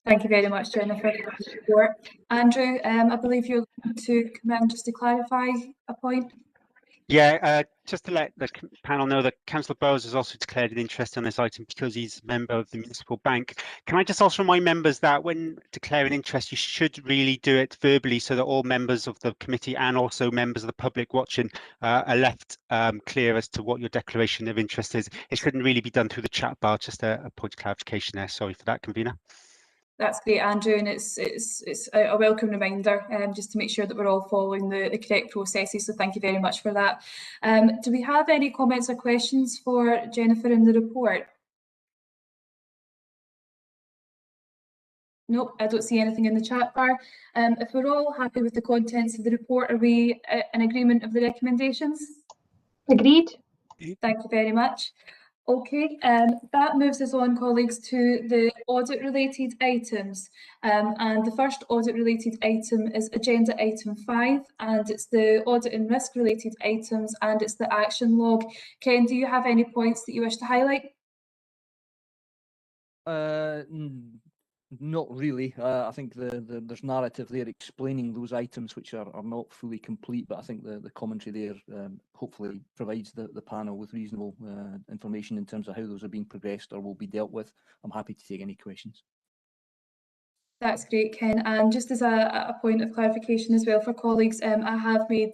Thank you very much, Jennifer, for the report. Andrew, I believe you're going to come in just to clarify a point. Yeah, just to let the panel know that Councillor Bowes has also declared an interest on this item because he's a member of the Municipal Bank. Can I just also remind members that when declaring interest, you should really do it verbally so that all members of the committee and also members of the public watching are left clear as to what your declaration of interest is. It shouldn't really be done through the chat bar. Just a point of clarification there. Sorry for that, convener. That's great, Andrew, and it's a welcome reminder just to make sure that we're all following the correct processes, so thank you very much for that. Do we have any comments or questions for Jennifer in the report? Nope, I don't see anything in the chat bar. If we're all happy with the contents of the report, are we in agreement of the recommendations? Agreed. Thank you very much. Okay, that moves us on, colleagues, to the audit-related items. And the first audit-related item is agenda item 5, and it's the audit and risk-related items, and it's the action log. Ken, do you have any points that you wish to highlight? Not really. I think there's narrative there explaining those items which are not fully complete, but I think the commentary there hopefully provides the panel with reasonable information in terms of how those are being progressed or will be dealt with. I'm happy to take any questions. That's great, Ken. And just as a point of clarification as well for colleagues, I have made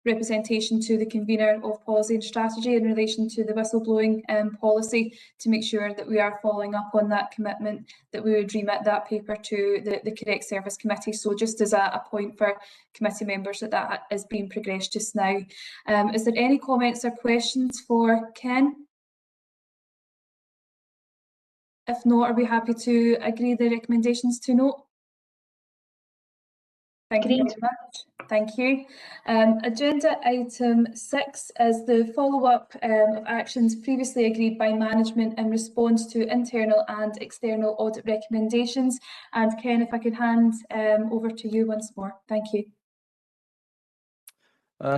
representation to the convener of policy and strategy in relation to the whistleblowing policy to make sure that we are following up on that commitment, that we would remit that paper to the correct service committee. So just as a point for committee members that is being progressed just now. Is there any comments or questions for Ken? If not, are we happy to agree the recommendations to note? Thank you very much. Thank you. Agenda item 6 is the follow-up of actions previously agreed by management in response to internal and external audit recommendations. And Ken, if I could hand over to you once more. Thank you.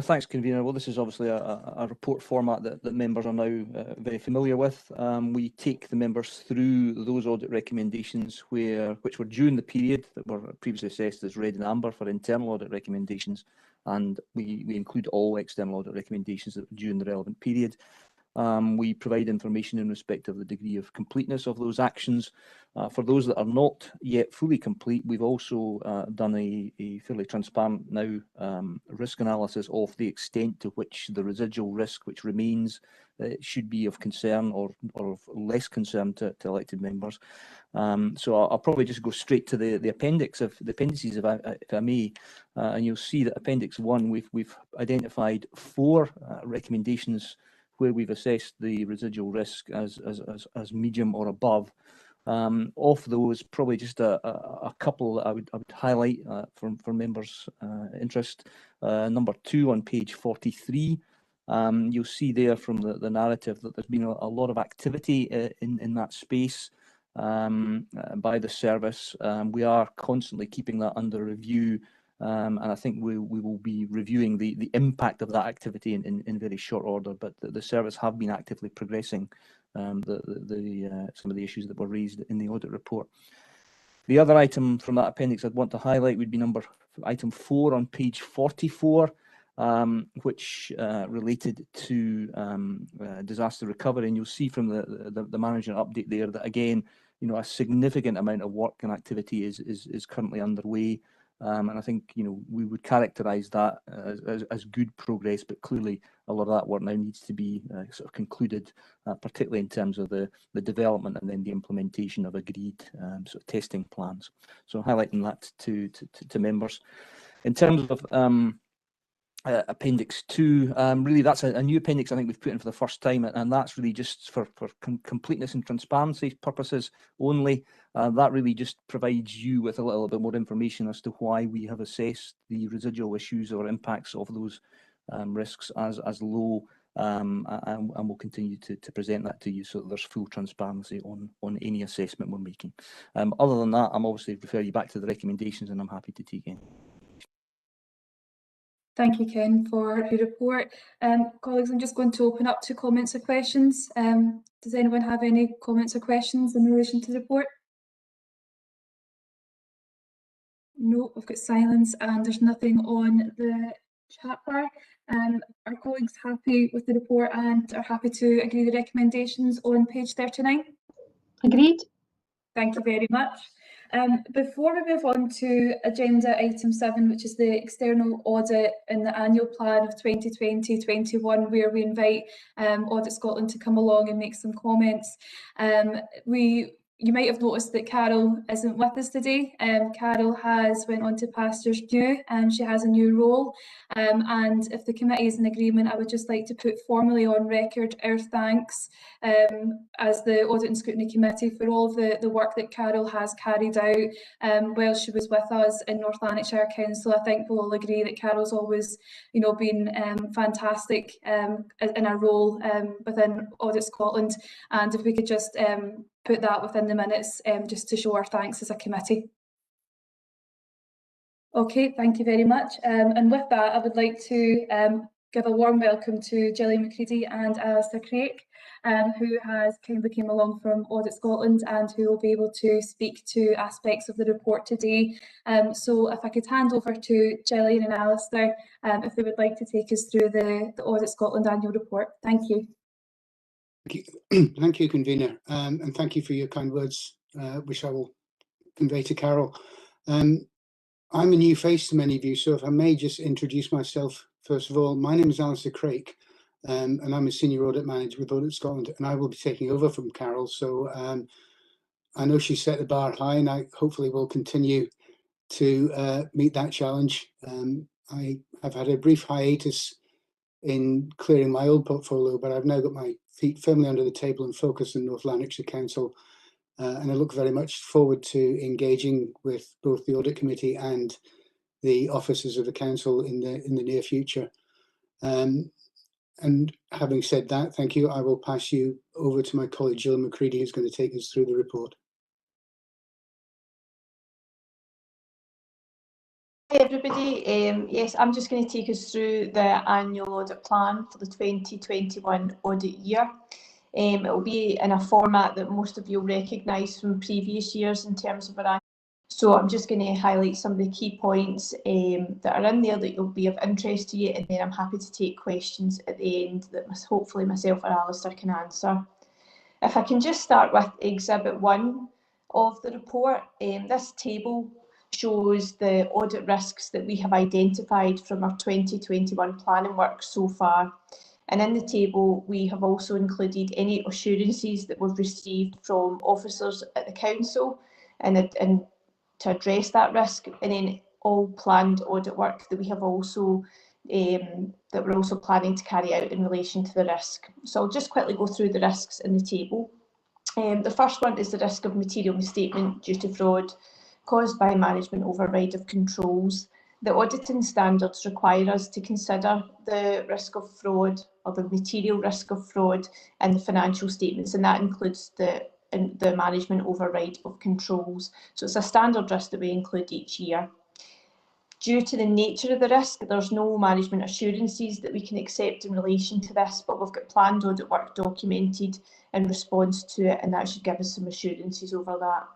Thanks, Convener. Well, this is obviously a report format that members are now very familiar with. We take the members through those audit recommendations which were due in the period that were previously assessed as red and amber for internal audit recommendations, and we include all external audit recommendations that were due in the relevant period. We provide information in respect of the degree of completeness of those actions. For those that are not yet fully complete, we've also done a fairly transparent now risk analysis of the extent to which the residual risk which remains should be of concern or of less concern to elected members. So I'll probably just go straight to the appendices if I may, and you'll see that Appendix 1 we've identified 4 recommendations where we've assessed the residual risk as medium or above. Of those, probably just a couple that I would highlight for members' interest. Number 2 on page 43. You'll see there from the narrative that there's been a lot of activity in that space by the service. We are constantly keeping that under review. And I think we will be reviewing the impact of that activity in very short order, but the service have been actively progressing some of the issues that were raised in the audit report. The other item from that appendix I'd want to highlight would be item 4 on page 44, which related to disaster recovery. And you'll see from the management update there that, again, a significant amount of work and activity is currently underway. And I think we would characterise that as good progress, but clearly a lot of that work now needs to be sort of concluded, particularly in terms of the development and then the implementation of agreed sort of testing plans. So highlighting that to members. In terms of Appendix 2, really that's a new appendix I think we've put in for the first time, and that's really just for completeness and transparency purposes only. That really just provides you with a little bit more information as to why we have assessed the residual issues or impacts of those risks as low, and we'll continue to present that to you so that there's full transparency on any assessment we're making. Other than that, I'm obviously refer you back to the recommendations, and I'm happy to take any. Thank you, Ken, for your report. Colleagues, I'm just going to open up to comments or questions. Does anyone have any comments or questions in relation to the report? No, I've got silence and there's nothing on the chat bar. Are colleagues happy with the report and are happy to agree the recommendations on page 39? Agreed. Thank you very much. Before we move on to agenda item 7, which is the external audit in the annual plan of 2020-21, where we invite Audit Scotland to come along and make some comments. You might have noticed that Carol isn't with us today. Carol has went on to pastures new and she has a new role. And if the committee is in agreement, I would just like to put formally on record our thanks as the Audit and Scrutiny Committee for all of the work that Carol has carried out while she was with us in North Lanarkshire Council. I think we'll all agree that Carol's always, been fantastic in her role within Audit Scotland. And if we could just put that within the minutes just to show our thanks as a committee. Okay, thank you very much. And with that, I would like to give a warm welcome to Gillian McCready and Alistair Craik, who has kindly came along from Audit Scotland and who will be able to speak to aspects of the report today. So if I could hand over to Gillian and Alistair, if they would like to take us through the Audit Scotland annual report. Thank you. Thank you, Convener, and thank you for your kind words, which I will convey to Carol. I'm a new face to many of you, so if I may just introduce myself first of all. My name is Alistair Craik, and I'm a Senior Audit Manager with Audit Scotland, and I will be taking over from Carol. So I know she set the bar high, and I hopefully will continue to meet that challenge. I have had a brief hiatus in clearing my old portfolio, but I've now got my feet firmly under the table and focused on North Lanarkshire Council and I look very much forward to engaging with both the Audit Committee and the officers of the Council in the near future. And having said that, thank you. I will pass you over to my colleague Jill McCready, who's going to take us through the report. Hi everybody, yes, I'm just going to take us through the annual audit plan for the 2021 audit year. It will be in a format that most of you will recognise from previous years in terms of our. So I'm just going to highlight some of the key points that are in there that will be of interest to you, and then I'm happy to take questions at the end that hopefully myself or Alistair can answer. If I can just start with Exhibit 1 of the report, this table shows the audit risks that we have identified from our 2021 planning work so far. And in the table, we have also included any assurances that we've received from officers at the Council and to address that risk, and then all planned audit work that we have also that we're also planning to carry out in relation to the risk. So I'll just quickly go through the risks in the table. The first one is the risk of material misstatement due to fraud caused by management override of controls. The auditing standards require us to consider the risk of fraud or the material risk of fraud in the financial statements, and that includes the management override of controls. So it's a standard risk that we include each year. Due to the nature of the risk, there's no management assurances that we can accept in relation to this, but we've got planned audit work documented in response to it, and that should give us some assurances over that.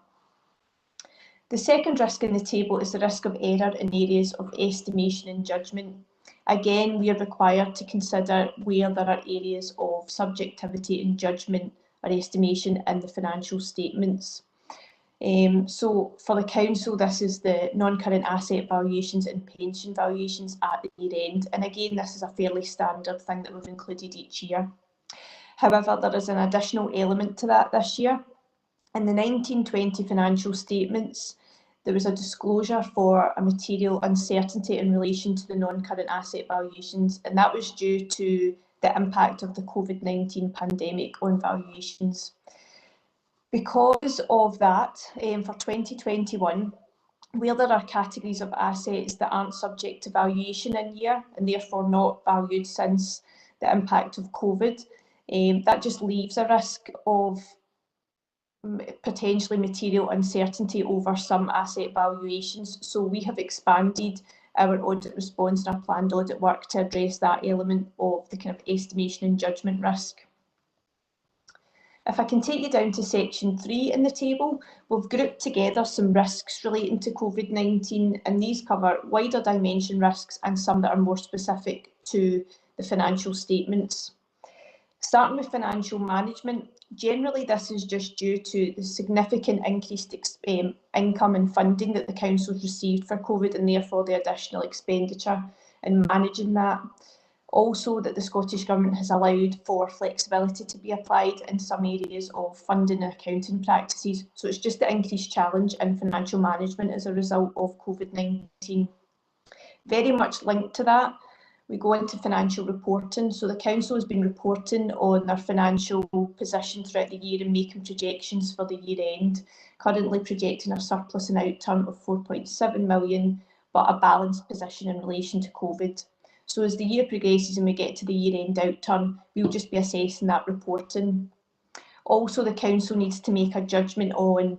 The second risk in the table is the risk of error in areas of estimation and judgment. Again, we are required to consider where there are areas of subjectivity and judgment or estimation in the financial statements. So for the Council, this is the non-current asset valuations and pension valuations at the year end. And again, this is a fairly standard thing that we've included each year. However, there is an additional element to that this year. In the 1920 financial statements, there was a disclosure for a material uncertainty in relation to the non-current asset valuations, and that was due to the impact of the COVID-19 pandemic on valuations. Because of that, for 2021, where there are categories of assets that aren't subject to valuation in year and therefore not valued since the impact of COVID, that just leaves a risk of potentially material uncertainty over some asset valuations. So we have expanded our audit response and our planned audit work to address that element of the kind of estimation and judgment risk. If I can take you down to section 3 in the table, we've grouped together some risks relating to COVID-19, and these cover wider dimension risks and some that are more specific to the financial statements. Starting with financial management, generally this is just due to the significant increased income and funding that the Council's received for COVID, and therefore the additional expenditure in managing that. Also that the Scottish Government has allowed for flexibility to be applied in some areas of funding and accounting practices. So it's just the increased challenge in financial management as a result of COVID-19. Very much linked to that, we go into financial reporting. So the Council has been reporting on their financial position throughout the year and making projections for the year end, currently projecting a surplus and outturn of 4.7 million, but a balanced position in relation to COVID. So as the year progresses and we get to the year end outturn, we'll just be assessing that reporting. Also, the Council needs to make a judgment on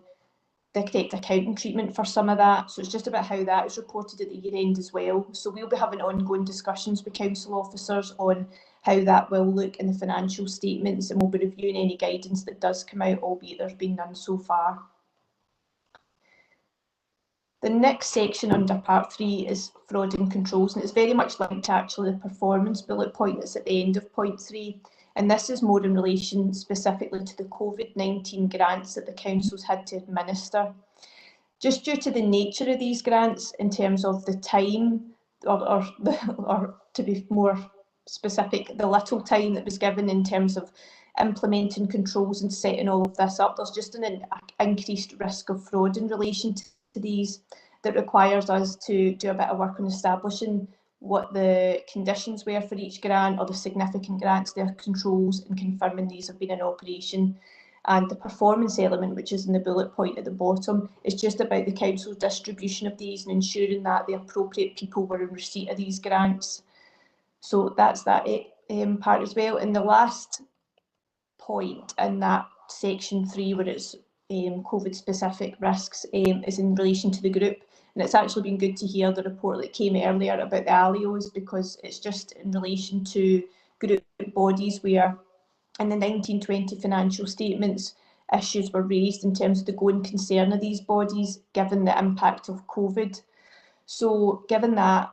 the correct accounting treatment for some of that. So it's just about how that is reported at the year end as well. So we'll be having ongoing discussions with Council officers on how that will look in the financial statements, and we'll be reviewing any guidance that does come out, albeit there's been none so far. The next section under part 3 is fraud and controls, and it's very much linked to actually the performance bullet point that's at the end of point 3. And this is more in relation specifically to the COVID-19 grants that the Council's had to administer. Just due to the nature of these grants in terms of the time, or to be more specific, the little time that was given in terms of implementing controls and setting all of this up, there's just an increased risk of fraud in relation to these that requires us to do a bit of work on establishing what the conditions were for each grant or the significant grants, their controls, and confirming these have been in operation. And the performance element, which is in the bullet point at the bottom, is just about the council's distribution of these and ensuring that the appropriate people were in receipt of these grants. So that's that part as well. And the last point in that section 3, where it's COVID specific risks, is in relation to the group. And it's actually been good to hear the report that came earlier about the ALIOs, because it's just in relation to group bodies where in the 1920 financial statements issues were raised in terms of the going concern of these bodies given the impact of COVID. So given that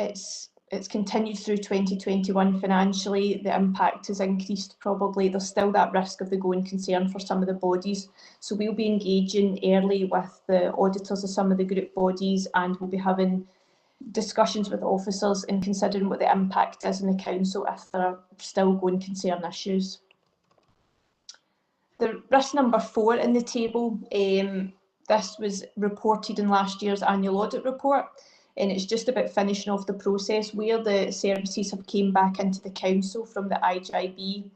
it's continued through 2021 financially, the impact has increased probably. There's still that risk of the going concern for some of the bodies. So we'll be engaging early with the auditors of some of the group bodies, and we'll be having discussions with officers and considering what the impact is in the council if there are still going concern issues. The risk number 4 in the table, this was reported in last year's annual audit report, and it's just about finishing off the process where the services have came back into the council from the IGIB.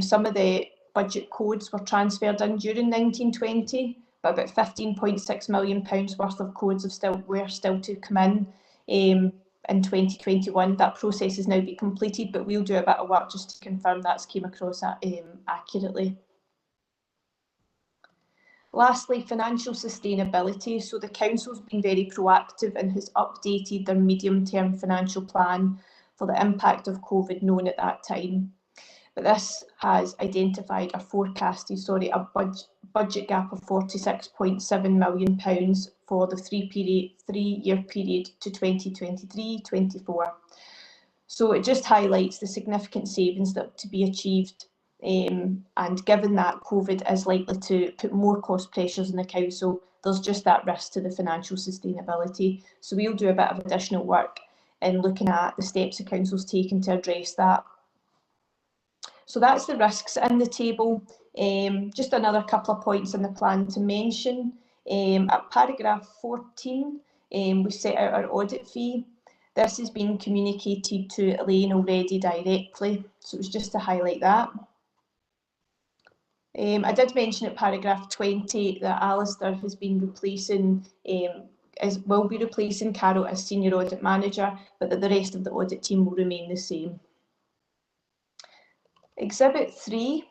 Some of the budget codes were transferred in during 1920, but about £15.6 million worth of codes were still to come in 2021. That process has now been completed, but we'll do a bit of work just to confirm that's came across accurately. Lastly, financial sustainability. So the council's been very proactive and has updated their medium-term financial plan for the impact of COVID known at that time. But this has identified a budget gap of £46.7 million for the three-year period to 2023-24. So it just highlights the significant savings that to be achieved. And given that COVID is likely to put more cost pressures on the council, there's just that risk to the financial sustainability. So we'll do a bit of additional work in looking at the steps the council's taken to address that. So that's the risks in the table. Just another couple of points in the plan to mention. At paragraph 14, we set out our audit fee. This has been communicated to Elaine already directly, so it's just to highlight that. I did mention at paragraph 20 that Alistair has been replacing, will be replacing Carol as Senior Audit Manager, but that the rest of the audit team will remain the same. Exhibit 3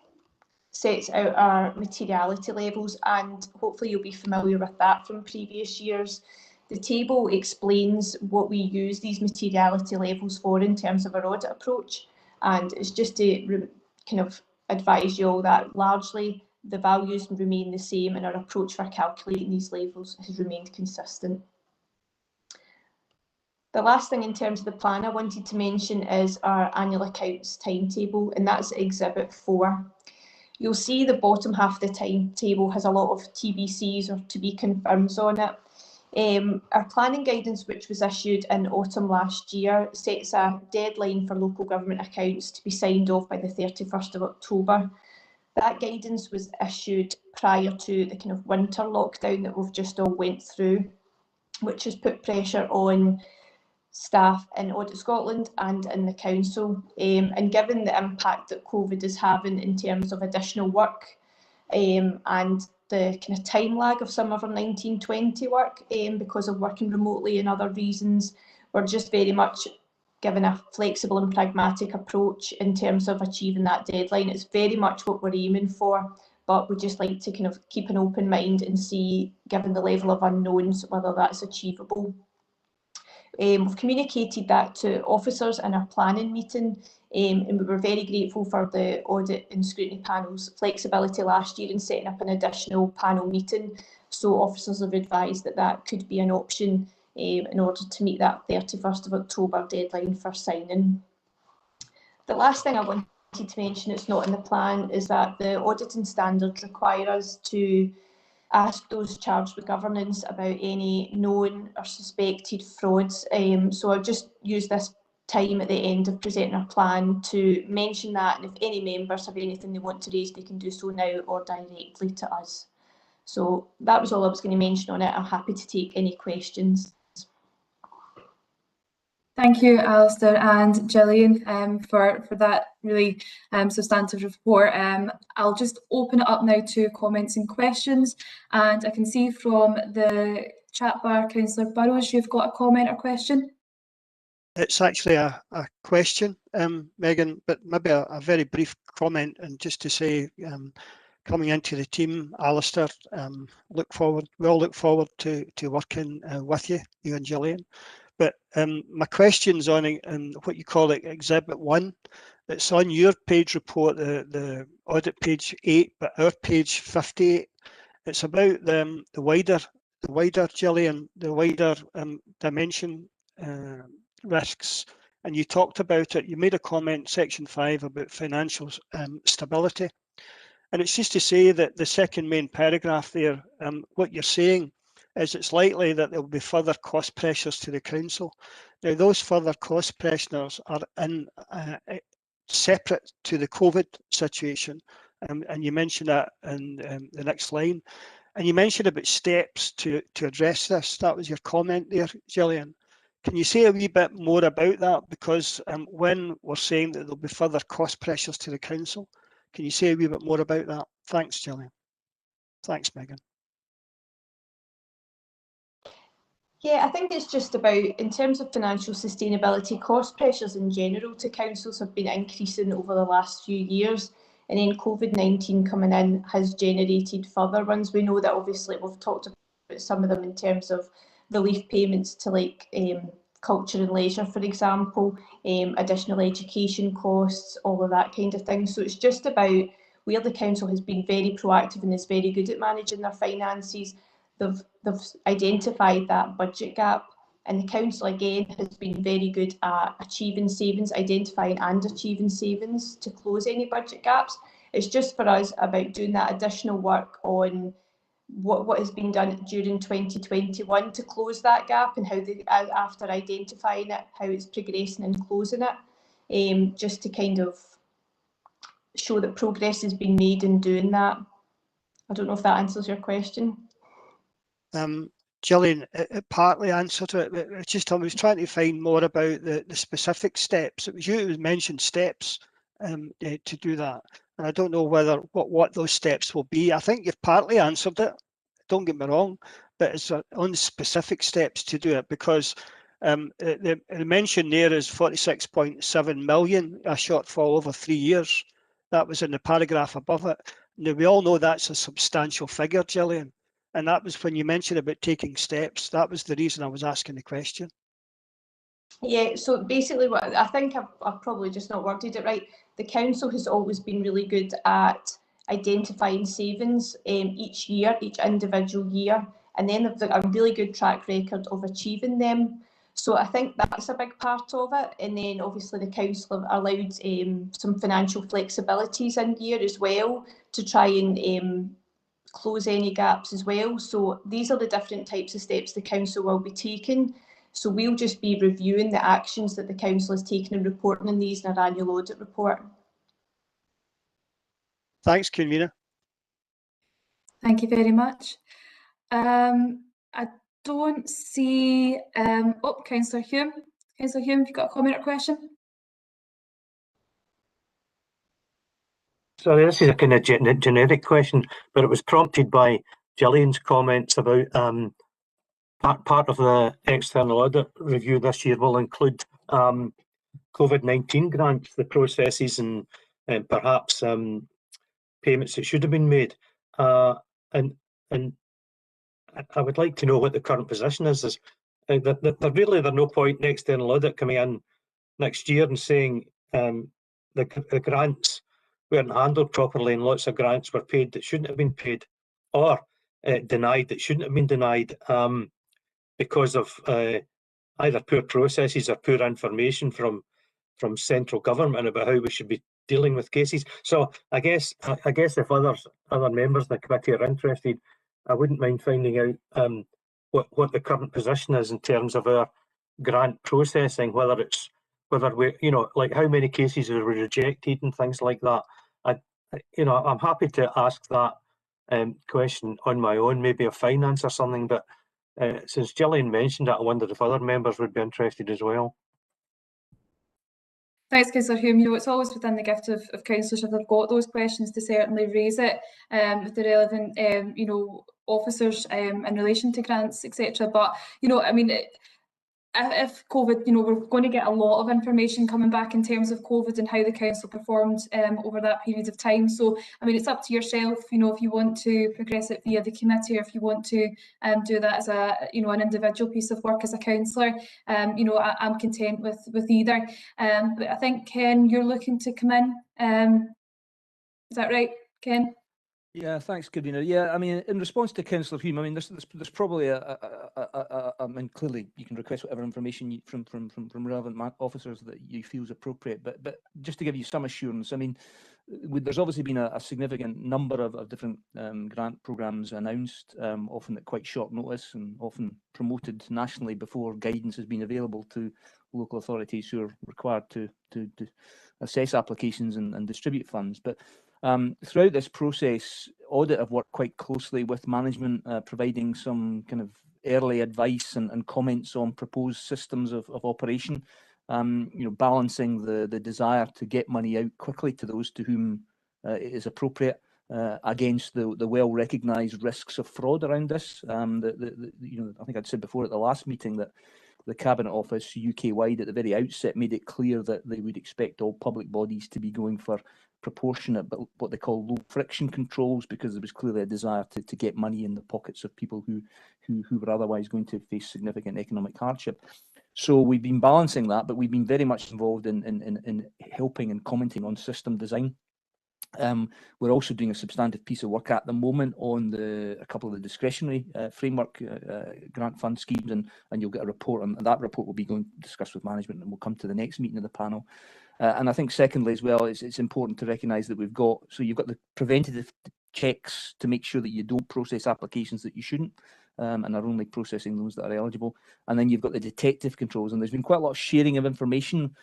sets out our materiality levels, and hopefully you'll be familiar with that from previous years. The table explains what we use these materiality levels for in terms of our audit approach, and it's just to kind of advise you all that largely the values remain the same and our approach for calculating these levels has remained consistent. The last thing in terms of the plan I wanted to mention is our annual accounts timetable, and that's exhibit 4. You'll see the bottom half of the timetable has a lot of TBCs or to be confirmed on it. Our planning guidance, which was issued in autumn last year, sets a deadline for local government accounts to be signed off by the 31st of October. That guidance was issued prior to the kind of winter lockdown that we've just all went through, which has put pressure on staff in Audit Scotland and in the council. And given the impact that COVID is having in terms of additional work and the kind of time lag of some of our 1920 work because of working remotely and other reasons, we're just very much given a flexible and pragmatic approach in terms of achieving that deadline. It's very much what we're aiming for, but we just like to kind of keep an open mind and see, given the level of unknowns, whether that's achievable. We've communicated that to officers in our planning meeting, and we were very grateful for the Audit and Scrutiny panel's flexibility last year in setting up an additional panel meeting. So officers have advised that that could be an option in order to meet that 31st of October deadline for signing. The last thing I wanted to mention, it's not in the plan, is that the auditing standards require us to ask those charged with governance about any known or suspected frauds. So I'll just use this time at the end of presenting our plan to mention that, and if any members have anything they want to raise, they can do so now or directly to us. So that was all I was going to mention on it. I'm happy to take any questions. Thank you, Alistair and Gillian, for that really substantive report. I'll just open it up now to comments and questions, and I can see from the chat bar, Councillor Burrows, you've got a comment or question? It's actually a question, Megan, but maybe a very brief comment, and just to say, coming into the team, Alistair, we all look forward to working with you and Gillian. But my question's on what you call it, Exhibit 1. It's on your page report, the audit page 8, but our page 58. It's about the wider, Gillian, the wider dimension risks. And you talked about it, you made a comment, section 5, about financial stability. And it's just to say that the second main paragraph there, what you're saying is it's likely that there will be further cost pressures to the council. Now, those further cost pressures are separate to the COVID situation, and you mentioned that in the next line. And you mentioned about steps to address this. That was your comment there, Gillian. Can you say a wee bit more about that? Because when we're saying that there'll be further cost pressures to the council, can you say a wee bit more about that? Thanks, Gillian. Thanks, Megan. Yeah, I think it's just about, in terms of financial sustainability, cost pressures in general to councils have been increasing over the last few years, and then COVID-19 coming in has generated further ones. We know that obviously we've talked about some of them in terms of relief payments to like culture and leisure, for example, additional education costs, all of that kind of thing. So it's just about where the council has been very proactive and is very good at managing their finances. They've identified that budget gap, and the council again has been very good at achieving savings, identifying and achieving savings to close any budget gaps. It's just for us about doing that additional work on what has been done during 2021 to close that gap, and how they, after identifying it, how it's progressing and closing it, just to kind of show that progress has been made in doing that. I don't know if that answers your question. Gillian, it partly answered it. It's just I was trying to find more about the specific steps. It was you who mentioned steps to do that, and I don't know what those steps will be. I think you've partly answered it. Don't get me wrong, but it's on specific steps to do it, because the mention there is 46.7 million, a shortfall over 3 years. That was in the paragraph above it. Now, we all know that's a substantial figure, Gillian. And that was when you mentioned about taking steps. That was the reason I was asking the question. Yeah, so basically what I think I've probably just not worded it right. The council has always been really good at identifying savings each year, each individual year, and then they've got a really good track record of achieving them. So I think that's a big part of it. And then obviously the council have allowed some financial flexibilities in year as well to try and close any gaps as well. So these are the different types of steps the council will be taking. So we'll just be reviewing the actions that the council has taken and reporting on these in our annual audit report. Thanks, Convener. Thank you very much. I don't see, Councillor Hume. Councillor Hume, have you got a comment or question? Sorry, this is a kind of generic question, but it was prompted by Gillian's comments about part of the external audit review this year will include COVID-19 grants, the processes and perhaps payments that should have been made. And I would like to know what the current position is. There's no point in external audit coming in next year and saying the grants weren't handled properly and lots of grants were paid that shouldn't have been paid, or denied that shouldn't have been denied because of either poor processes or poor information from central government about how we should be dealing with cases. So I guess if other members of the committee are interested, I wouldn't mind finding out what the current position is in terms of our grant processing, whether we, like how many cases are rejected and things like that. I'm happy to ask that question on my own, maybe of finance or something, but since Gillian mentioned it, I wondered if other members would be interested as well. Thanks, Councillor Hume. You know, it's always within the gift of councillors, if they've got those questions, to certainly raise it with the relevant, you know, officers in relation to grants, etc. But, you know, I mean, if COVID, you know, we're going to get a lot of information coming back in terms of COVID and how the council performed over that period of time. So, I mean, it's up to yourself, you know, if you want to progress it via the committee, or if you want to do that as a, you know, an individual piece of work as a councillor. You know, I'm content with either. But I think, Ken, you're looking to come in. Is that right, Ken? Yeah, thanks, Convener. Yeah, I mean, in response to Councillor Hume, I mean, there's probably I mean, clearly you can request whatever information from relevant officers that you feel is appropriate. But just to give you some assurance, I mean, there's obviously been a significant number of different grant programmes announced, often at quite short notice and often promoted nationally before guidance has been available to local authorities who are required to assess applications and distribute funds. But throughout this process, Audit have worked quite closely with management, providing some kind of early advice and comments on proposed systems of operation, you know, balancing the desire to get money out quickly to those to whom it is appropriate, against the well-recognised risks of fraud around this. You know, I think I'd said before at the last meeting that the Cabinet Office UK-wide at the very outset made it clear that they would expect all public bodies to be going for proportionate, but what they call low friction controls, because there was clearly a desire to get money in the pockets of people who were otherwise going to face significant economic hardship. So we've been balancing that, but we've been very much involved in helping and commenting on system design. We're also doing a substantive piece of work at the moment on a couple of the discretionary framework grant fund schemes, and you'll get a report on that. Report will be going to discuss with management, and we'll come to the next meeting of the panel. And I think secondly as well, it's important to recognise that you've got the preventative checks to make sure that you don't process applications that you shouldn't, and are only processing those that are eligible. And then you've got the detective controls, and there's been quite a lot of sharing of information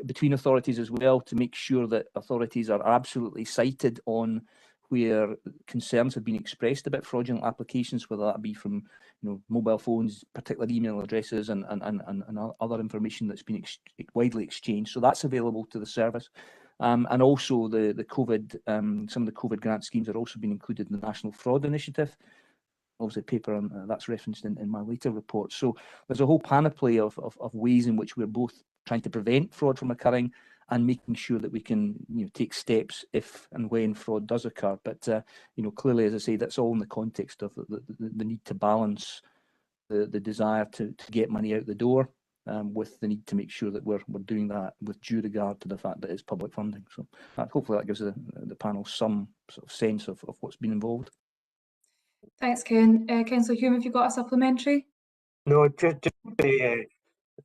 between authorities as well, to make sure that authorities are absolutely cited on where concerns have been expressed about fraudulent applications, whether that be from, you know, mobile phones, particular email addresses, and other information that's been widely exchanged. So that's available to the service. And also the COVID, some of the COVID grant schemes are also being included in the National Fraud Initiative. Obviously paper that's referenced in my later report. So there's a whole panoply of ways in which we're both trying to prevent fraud from occurring and making sure that we can, you know, take steps if and when fraud does occur. But you know, clearly, as I say, that's all in the context of the need to balance the desire to get money out the door with the need to make sure that we're doing that with due regard to the fact that it's public funding. So hopefully that gives the panel some sort of sense of what's been involved. Thanks, Ken. Councillor Hume, have you got a supplementary? No, just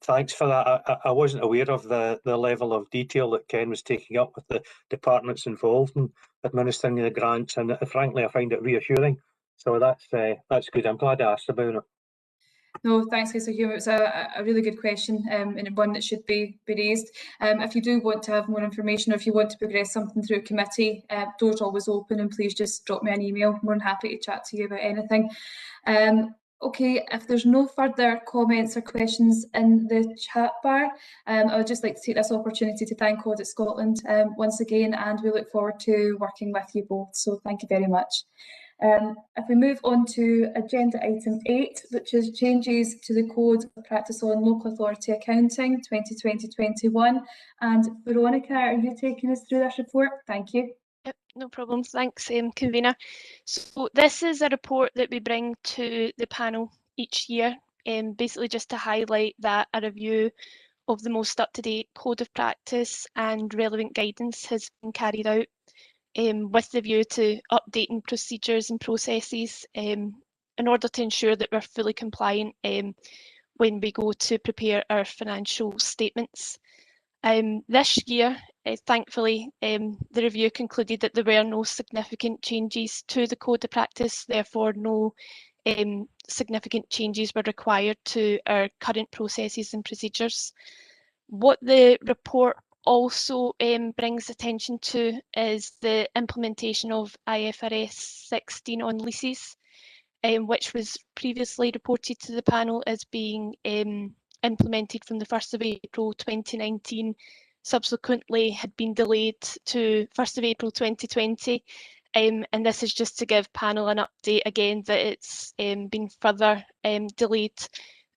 thanks for that. I wasn't aware of the level of detail that Ken was taking up with the departments involved in administering the grants, and frankly, I find it reassuring. So that's good. I'm glad I asked about it. No, thanks, Councillor Hume. It's a really good question, and one that should be raised. If you do want to have more information, or if you want to progress something through committee, doors always open, and please just drop me an email. I'm more than happy to chat to you about anything. Okay, if there's no further comments or questions in the chat bar, I would just like to take this opportunity to thank Audit Scotland once again, and we look forward to working with you both. So thank you very much. If we move on to agenda item 8, which is changes to the Code of Practice on Local Authority Accounting 2020-21. And Veronica, are you taking us through this report? Thank you. Yep, no problem. Thanks, Convener. So this is a report that we bring to the panel each year, basically just to highlight that a review of the most up-to-date code of practice and relevant guidance has been carried out, with the view to updating procedures and processes in order to ensure that we're fully compliant when we go to prepare our financial statements. This year, thankfully, the review concluded that there were no significant changes to the code of practice, therefore no significant changes were required to our current processes and procedures. What the report also brings attention to is the implementation of IFRS 16 on leases, which was previously reported to the panel as being implemented from the 1st of April 2019 subsequently had been delayed to 1st of April 2020. And this is just to give panel an update again that it's been further delayed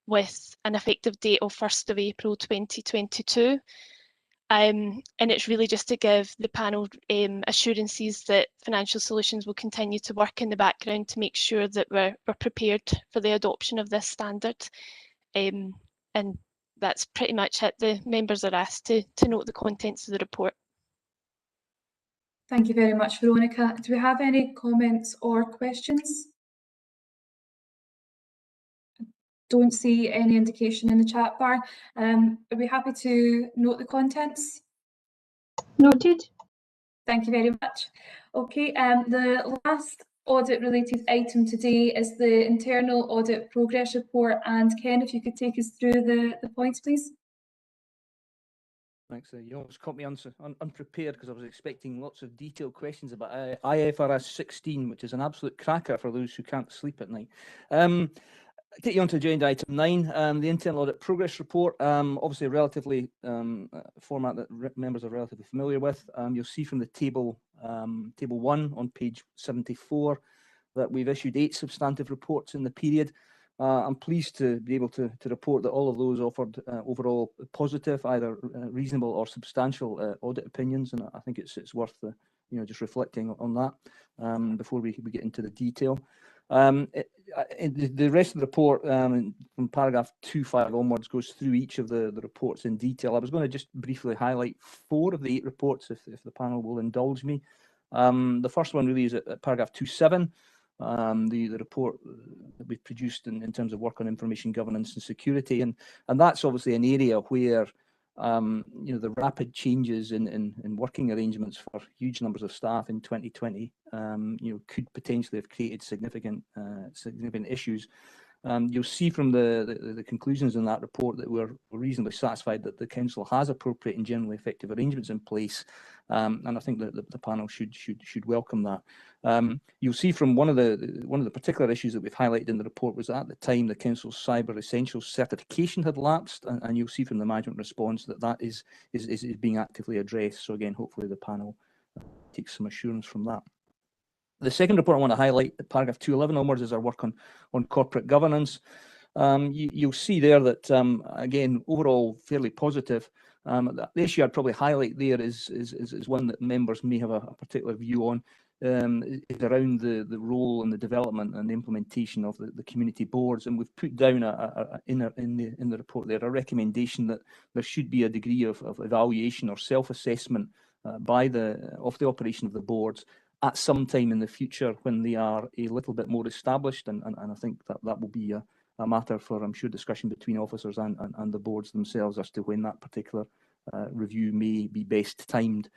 with an effective date of 1st of April 2022. And it's really just to give the panel assurances that Financial Solutions will continue to work in the background to make sure that we're prepared for the adoption of this standard. And that's pretty much it. The members are asked to note the contents of the report. Thank you very much, Veronica. Do we have any comments or questions? Don't see any indication in the chat bar. Are we happy to note the contents? Noted. Thank you very much. Okay, the last audit related item today is the internal audit progress report, and Ken, if you could take us through the points, please. Thanks. You almost caught me unprepared because I was expecting lots of detailed questions about IFRS 16, which is an absolute cracker for those who can't sleep at night. Take you on to agenda item 9, the internal audit progress report. Obviously a relatively format that members are relatively familiar with. You'll see from the table 1 on page 74 that we've issued 8 substantive reports in the period. I'm pleased to be able to report that all of those offered overall positive, either reasonable or substantial audit opinions, and I think it's worth just reflecting on that before we get into the detail. The rest of the report, from paragraph 2.5 onwards, goes through each of the reports in detail. I was going to just briefly highlight 4 of the 8 reports, if the panel will indulge me. The first one really is at paragraph 2.7. The report that we've produced in terms of work on information governance and security, and that's obviously an area where the rapid changes in working arrangements for huge numbers of staff in 2020 could potentially have created significant issues. You'll see from the conclusions in that report that we're reasonably satisfied that the Council has appropriate and generally effective arrangements in place, and I think that the panel should welcome that. You'll see from one of the particular issues that we've highlighted in the report was that at the time the Council's Cyber Essentials certification had lapsed, and you'll see from the management response that is being actively addressed. So again, hopefully the panel takes some assurance from that. The second report I want to highlight, at paragraph 2.11 onwards, is our work on corporate governance. You'll see there that, again, overall fairly positive. The issue I'd probably highlight there is one that members may have a particular view on, is around the role and the development and the implementation of the community boards. And we've put down in the report there a recommendation that there should be a degree of evaluation or self-assessment of the operation of the boards at some time in the future when they are a little bit more established, and I think that will be a matter for, I'm sure, discussion between officers and the boards themselves as to when that particular review may be best timed.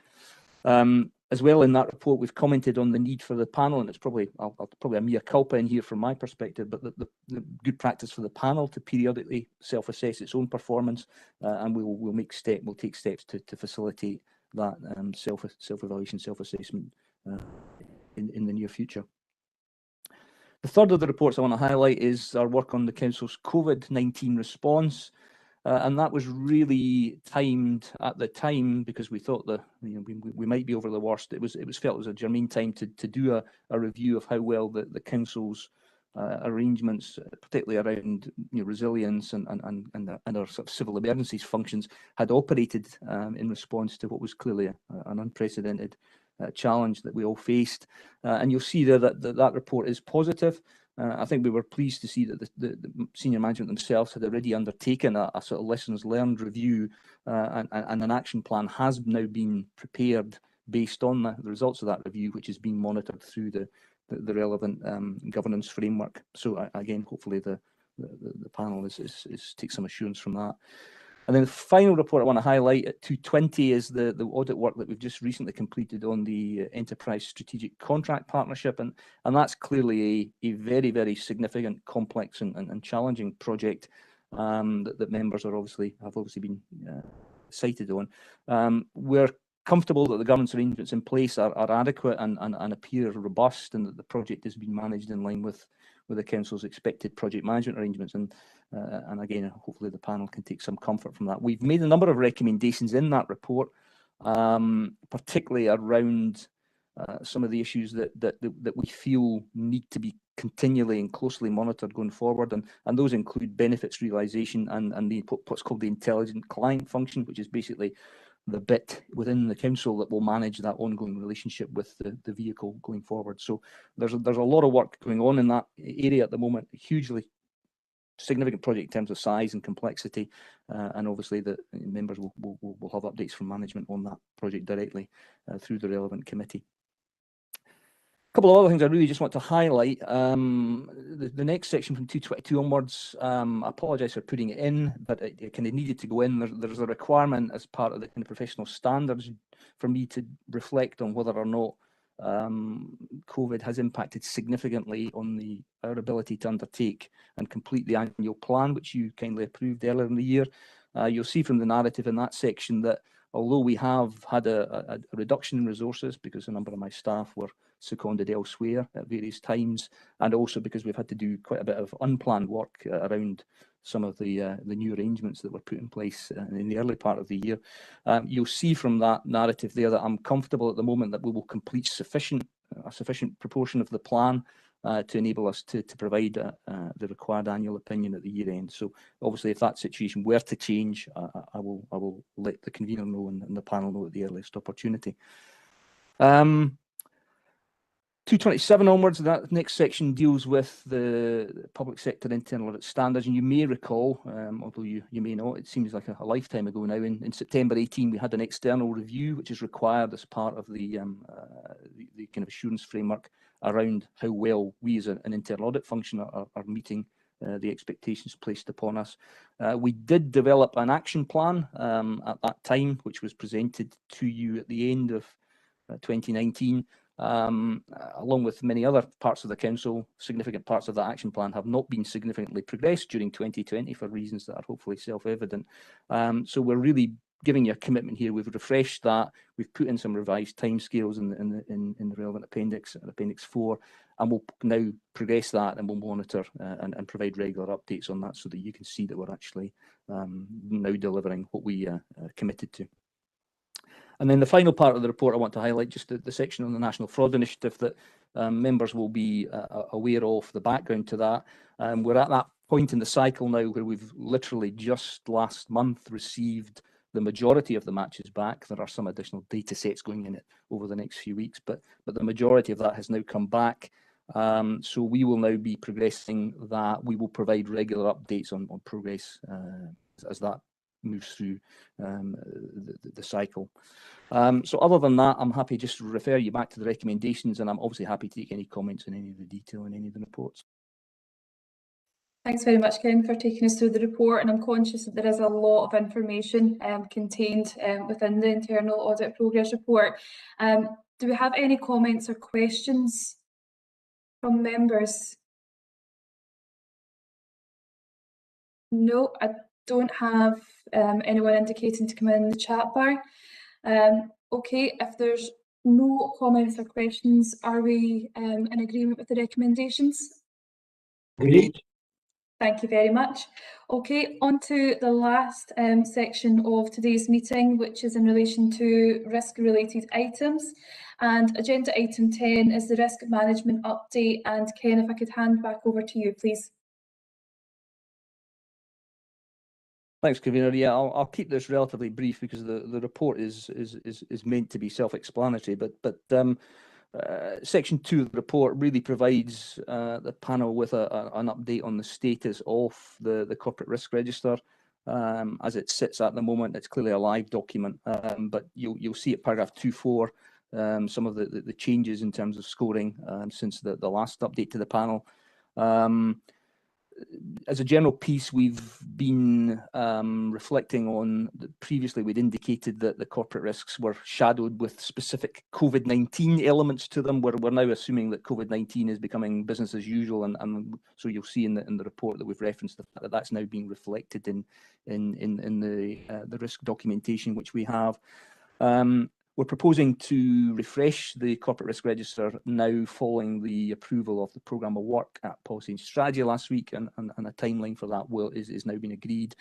As well, in that report, we've commented on the need for the panel, and it's probably a mea culpa in here from my perspective, but the good practice for the panel to periodically self-assess its own performance, and we'll take steps to facilitate that self-evaluation, self-assessment in the near future. The third of the reports I want to highlight is our work on the Council's COVID-19 response, and that was really timed at the time because we thought that we might be over the worst. It was felt as a germane time to do a review of how well the Council's arrangements, particularly around resilience and our sort of civil emergencies functions, had operated in response to what was clearly an unprecedented challenge that we all faced. And you'll see there that report is positive. I think we were pleased to see that the senior management themselves had already undertaken a sort of lessons learned review, and an action plan has now been prepared based on the results of that review, which is being monitored through the relevant governance framework. So again, hopefully the panel takes some assurance from that. And then the final report I want to highlight at 2.20 is the audit work that we've just recently completed on the Enterprise Strategic Contract Partnership, and that's clearly a very, very significant, complex and challenging project that members have obviously been cited on. We're comfortable that the governance arrangements in place are adequate and appear robust, and that the project is being managed in line with the Council's expected project management arrangements. And again, hopefully the panel can take some comfort from that. We've made a number of recommendations in that report, particularly around some of the issues that we feel need to be continually and closely monitored going forward, and those include benefits realisation and what's called the intelligent client function, which is basically the bit within the council that will manage that ongoing relationship with the vehicle going forward. So there's a lot of work going on in that area at the moment, a hugely significant project in terms of size and complexity, and obviously the members will have updates from management on that project directly through the relevant committee. A couple of other things I really just want to highlight. The next section from 222 onwards, I apologise for putting it in, but it kind of needed to go in. There's a requirement as part of the kind of professional standards for me to reflect on whether or not COVID has impacted significantly on our ability to undertake and complete the annual plan, which you kindly approved earlier in the year. You'll see from the narrative in that section that although we have had a reduction in resources because a number of my staff were seconded elsewhere at various times, and also because we've had to do quite a bit of unplanned work around some of the new arrangements that were put in place in the early part of the year. You'll see from that narrative there that I'm comfortable at the moment that we will complete a sufficient proportion of the plan to enable us to provide the required annual opinion at the year end. So obviously, if that situation were to change, I will let the convener know and the panel know at the earliest opportunity. 227 onwards, that next section deals with the public sector internal audit standards, and you may recall, although you may not, it seems like a lifetime ago now, in September 18 we had an external review which is required as part of the kind of assurance framework around how well we as an internal audit function are meeting the expectations placed upon us. We did develop an action plan at that time, which was presented to you at the end of 2019. Along with many other parts of the council, significant parts of that action plan have not been significantly progressed during 2020 for reasons that are hopefully self-evident. So we're really giving you a commitment here. We've refreshed that. We've put in some revised timescales in the relevant appendix, Appendix 4, and we'll now progress that, and we'll monitor and provide regular updates on that so that you can see that we're actually now delivering what we committed to. And then the final part of the report I want to highlight, just the section on the National Fraud Initiative that members will be aware of the background to that. We're at that point in the cycle now where we've literally just last month received the majority of the matches back. There are some additional data sets going in it over the next few weeks, but the majority of that has now come back. So we will now be progressing that. We will provide regular updates on progress as that moves through the cycle. So other than that, I'm happy just to refer you back to the recommendations, and I'm obviously happy to take any comments on any of the detail in any of the reports. Thanks very much, Ken, for taking us through the report, and I'm conscious that there is a lot of information contained within the Internal Audit Progress Report. Do we have any comments or questions from members? No, I don't have anyone indicating to come in the chat bar. Okay, if there's no comments or questions, are we in agreement with the recommendations? Agreed. Thank you very much. Okay, on to the last section of today's meeting, which is in relation to risk-related items. And agenda item 10 is the risk management update. And Ken, if I could hand back over to you, please. Thanks, Convener. Yeah, I'll keep this relatively brief because the report is meant to be self-explanatory. But Section 2 of the report really provides the panel with an update on the status of the corporate risk register. As it sits at the moment, it's clearly a live document, but you'll see at paragraph 2.4 some of the changes in terms of scoring since the last update to the panel. As a general piece, we've been reflecting on previously we'd indicated that the corporate risks were shadowed with specific COVID-19 elements to them. We're now assuming that COVID-19 is becoming business as usual, and so you'll see in the report that we've referenced the fact that that's now being reflected in the risk documentation which we have. We're proposing to refresh the corporate risk register now following the approval of the programme of work at Policy and Strategy last week, and a timeline for that is now been agreed.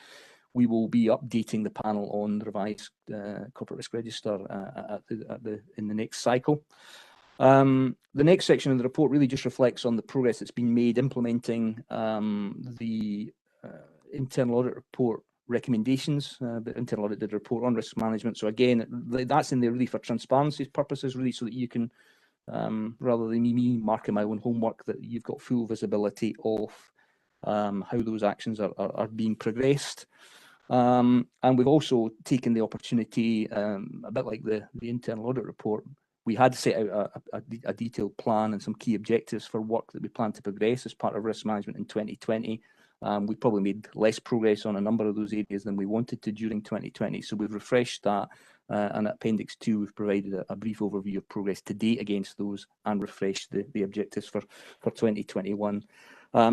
We will be updating the panel on the revised corporate risk register in the next cycle. The next section of the report really just reflects on the progress that's been made implementing the internal audit report recommendations. The internal audit did a report on risk management. So again, that's in there really for transparency purposes, really, so that you can, rather than me marking my own homework, that you've got full visibility of how those actions are being progressed. And we've also taken the opportunity, a bit like the internal audit report, we had set out a detailed plan and some key objectives for work that we plan to progress as part of risk management in 2020. We probably made less progress on a number of those areas than we wanted to during 2020. So we've refreshed that, and at Appendix 2, we've provided a brief overview of progress to date against those and refreshed the objectives for 2021.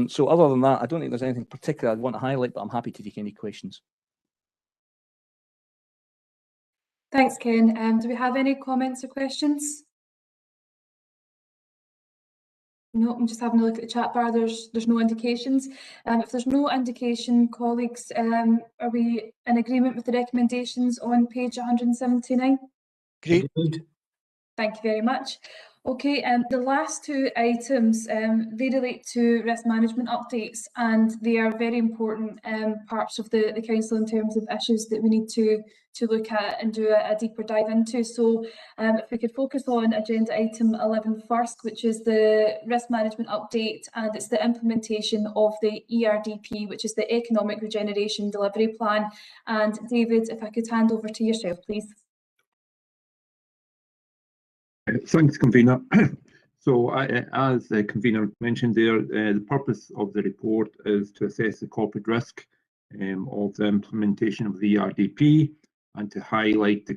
So other than that, I don't think there's anything particular I'd want to highlight, but I'm happy to take any questions. Thanks, Ken. Do we have any comments or questions? No, I'm just having a look at the chat bar. There's no indications. If there's no indication, colleagues, are we in agreement with the recommendations on page 179? Great. Thank you very much. Okay, the last two items, they relate to risk management updates, and they are very important parts of the council in terms of issues that we need to look at and do a deeper dive into. So if we could focus on agenda item 11 first, which is the risk management update, and it's the implementation of the ERDP, which is the Economic Regeneration Delivery Plan. And David, if I could hand over to yourself, please. Thanks, Convener. So, as the Convener mentioned there, the purpose of the report is to assess the corporate risk of the implementation of the ERDP and to highlight the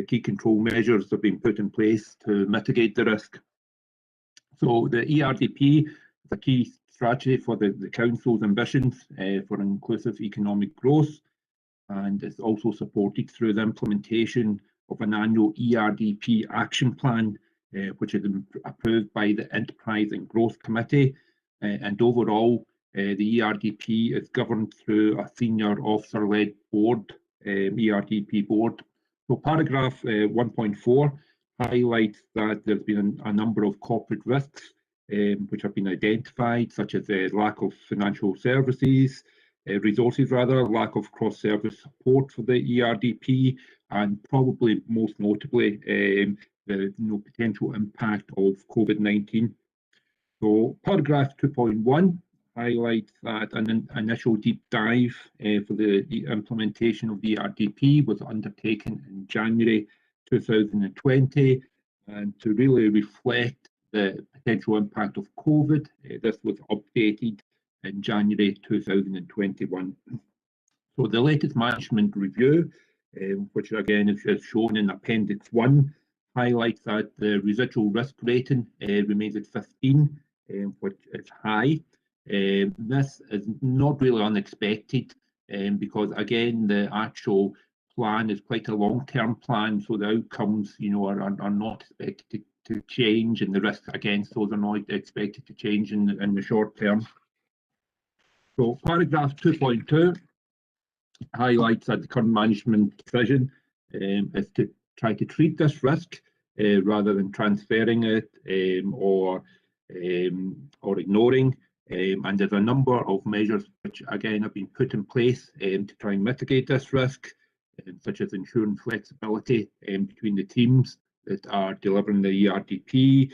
key control measures that have been put in place to mitigate the risk. So, the ERDP is a key strategy for the Council's ambitions for inclusive economic growth, and it's also supported through the implementation of an annual ERDP action plan, which is approved by the Enterprise and Growth Committee. And overall, the ERDP is governed through a senior officer-led board, ERDP board. So paragraph 1.4 highlights that there's been a number of corporate risks which have been identified, such as lack of financial services, resources rather, lack of cross-service support for the ERDP, and probably most notably the potential impact of COVID-19. So paragraph 2.1 highlights that an initial deep dive for the implementation of the ERDP was undertaken in January 2020, and to really reflect the potential impact of COVID, this was updated in January 2021. So the latest management review, which again is shown in Appendix 1, highlights that the residual risk rating remains at 15, which is high. This is not really unexpected because again the actual plan is quite a long-term plan, so the outcomes are not expected to change, and the risks against those are not expected to change in the short term. So paragraph 2.2 highlights that the current management decision is to try to treat this risk rather than transferring it or ignoring. And there's a number of measures which again have been put in place to try and mitigate this risk, such as ensuring flexibility between the teams that are delivering the ERDP,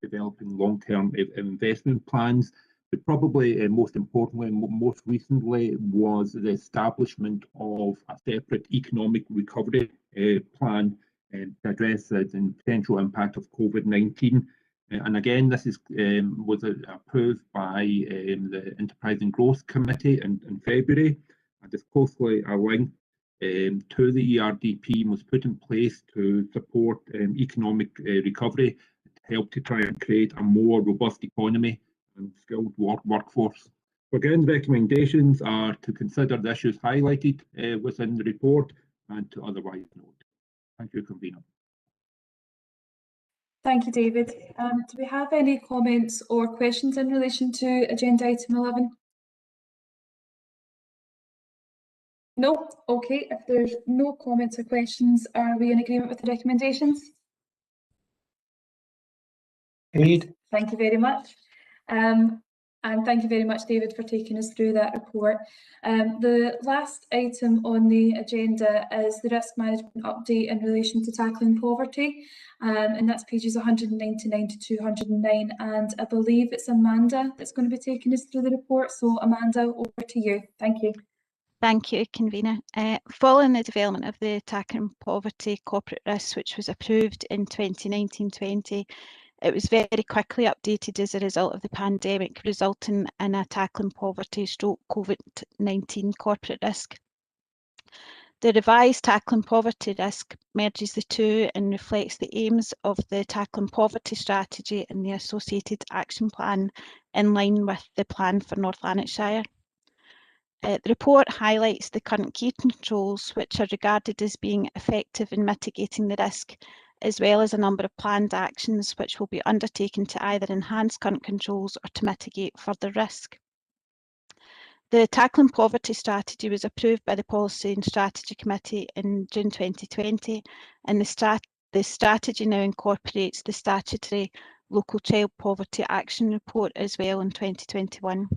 developing long-term investment plans. But probably most importantly, most recently, was the establishment of a separate economic recovery plan to address the potential impact of COVID-19. And again, this was approved by the Enterprise and Growth Committee in February, and is closely aligned to the ERDP and was put in place to support economic recovery, to help to try and create a more robust economy and skilled workforce. So again, the recommendations are to consider the issues highlighted within the report and to otherwise note. Thank you, Convener. Thank you, David. Do we have any comments or questions in relation to agenda item 11? No? Okay, if there's no comments or questions, are we in agreement with the recommendations? Agreed. Thank you very much. And thank you very much, David, for taking us through that report. The last item on the agenda is the risk management update in relation to tackling poverty, and that's pages 199 to 209. And I believe it's Amanda that's going to be taking us through the report. So, Amanda, over to you. Thank you. Thank you, Convener. Following the development of the Tackling Poverty Corporate Risks, which was approved in 2019-20, it was very quickly updated as a result of the pandemic, resulting in a Tackling Poverty / COVID-19 corporate risk. The revised Tackling Poverty risk merges the two and reflects the aims of the Tackling Poverty strategy and the associated action plan in line with the plan for North Lanarkshire. The report highlights the current key controls which are regarded as being effective in mitigating the risk, as well as a number of planned actions which will be undertaken to either enhance current controls or to mitigate further risk. The Tackling Poverty strategy was approved by the Policy and Strategy Committee in June 2020, and the strategy now incorporates the statutory Local Child Poverty Action Report as well in 2021.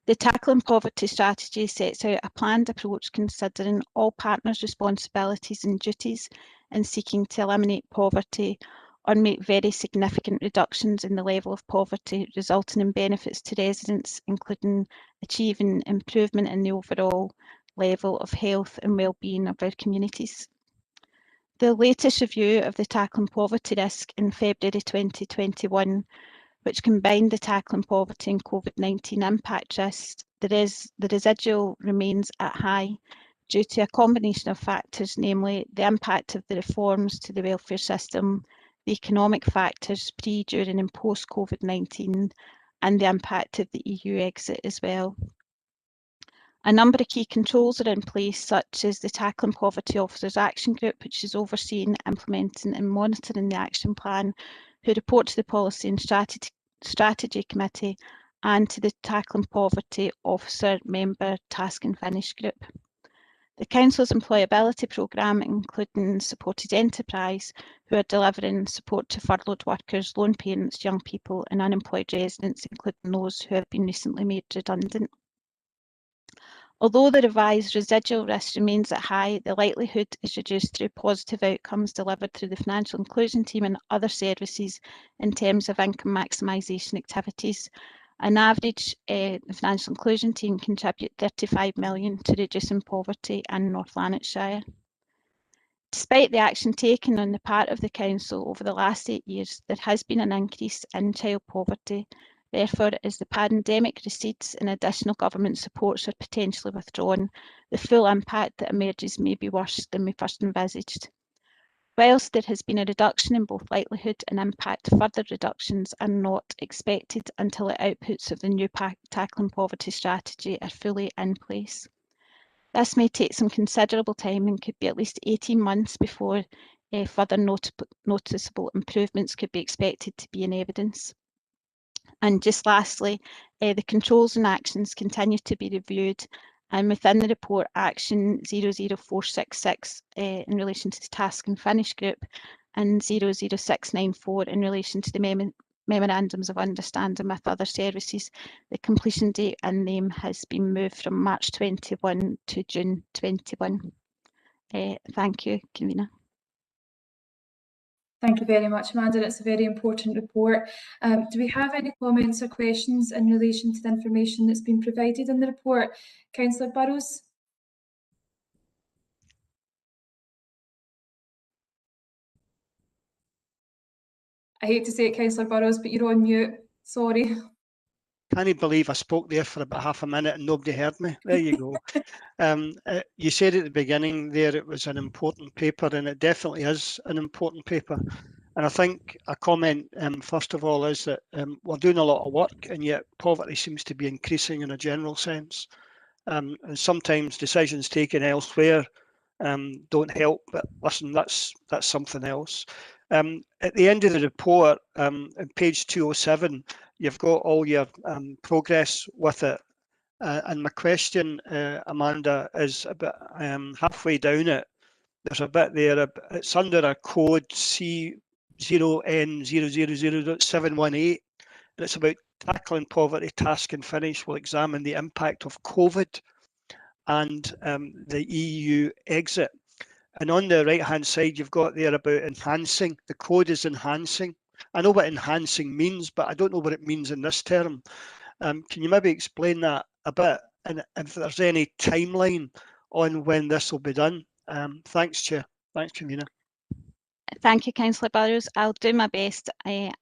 The Tackling Poverty strategy sets out a planned approach considering all partners' responsibilities and duties in seeking to eliminate poverty or make very significant reductions in the level of poverty, resulting in benefits to residents, including achieving improvement in the overall level of health and well-being of our communities. The latest review of the Tackling Poverty risk in February 2021, which combined the Tackling Poverty and COVID-19 impact risks, the residual remains at high due to a combination of factors, namely the impact of the reforms to the welfare system, the economic factors pre, during and post COVID-19, and the impact of the EU exit as well. A number of key controls are in place, such as the Tackling Poverty Officers Action Group, which is overseeing, implementing and monitoring the action plan, who report to the Policy and Strategy Committee and to the Tackling Poverty Officer Member Task and Finish Group. The Council's employability programme, including Supported Enterprise, who are delivering support to furloughed workers, lone parents, young people and unemployed residents, including those who have been recently made redundant. Although the revised residual risk remains at high, the likelihood is reduced through positive outcomes delivered through the financial inclusion team and other services in terms of income maximisation activities. On average, the financial inclusion team contribute 35 million to reducing poverty in North Lanarkshire. Despite the action taken on the part of the Council over the last 8 years, there has been an increase in child poverty. Therefore, as the pandemic recedes and additional government supports are potentially withdrawn, the full impact that emerges may be worse than we first envisaged. Whilst there has been a reduction in both likelihood and impact, further reductions are not expected until the outputs of the new Tackling Poverty strategy are fully in place. This may take some considerable time and could be at least 18 months before further noticeable improvements could be expected to be in evidence. And just lastly, the controls and actions continue to be reviewed, and within the report action 00466 in relation to the Task and Finish Group and 00694 in relation to the memorandums of understanding with other services, the completion date and name has been moved from March 21 to June 21. Thank you, Convener. Thank you very much, Amanda. It's a very important report. Do we have any comments or questions in relation to the information that's been provided in the report? Councillor Burrows? I hate to say it, Councillor Burrows, but you're on mute. Sorry. Can you believe I spoke there for about half a minute and nobody heard me? There you go. You said at the beginning there it was an important paper, and it definitely is an important paper. And I think a comment, first of all, is that we're doing a lot of work, and yet poverty seems to be increasing in a general sense. And sometimes decisions taken elsewhere don't help, but listen, that's something else. At the end of the report, on page 207, you've got all your progress with it. And my question, Amanda, is about halfway down it. There's a bit there, it's under a code C0N000.718, and it's about tackling poverty, task and finish. Will examine the impact of COVID and the EU exit. And on the right-hand side, you've got there about enhancing. The code is enhancing. I know what enhancing means, but I don't know what it means in this term. Can you maybe explain that a bit? And if there's any timeline on when this will be done? Thanks, Chair. Thanks, Convener. Thank you, Councillor Burrows. I'll do my best.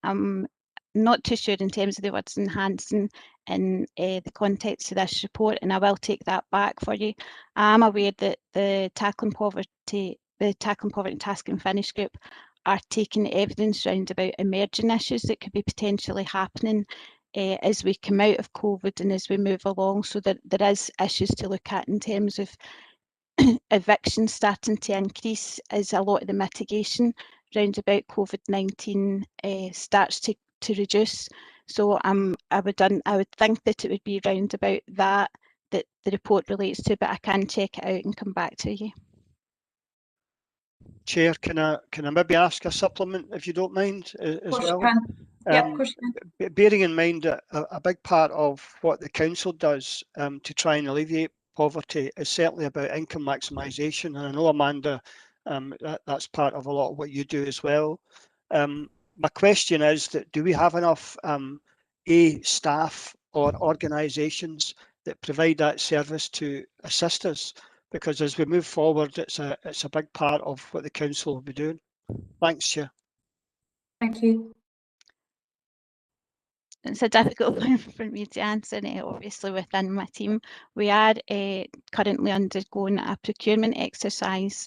I'm not too sure in terms of the words enhancing in the context of this report, and I will take that back for you. I'm aware that the Tackling Poverty Task and Finish group are taking evidence round about emerging issues that could be potentially happening as we come out of COVID and as we move along. So there is issues to look at in terms of evictions starting to increase as a lot of the mitigation round about COVID-19 starts to reduce. So I would think that it would be round about that the report relates to, but I can check it out and come back to you. Chair, can I maybe ask a supplement, if you don't mind, as well? Yeah, of course you can. Bearing in mind that a big part of what the council does to try and alleviate poverty is certainly about income maximisation, and I know, Amanda, that's part of a lot of what you do as well. My question is that do we have enough staff or organisations that provide that service to assist us? Because as we move forward, it's a big part of what the council will be doing. Thanks, Chair. Thank you. It's a difficult one for me to answer. Obviously, within my team, we are currently undergoing a procurement exercise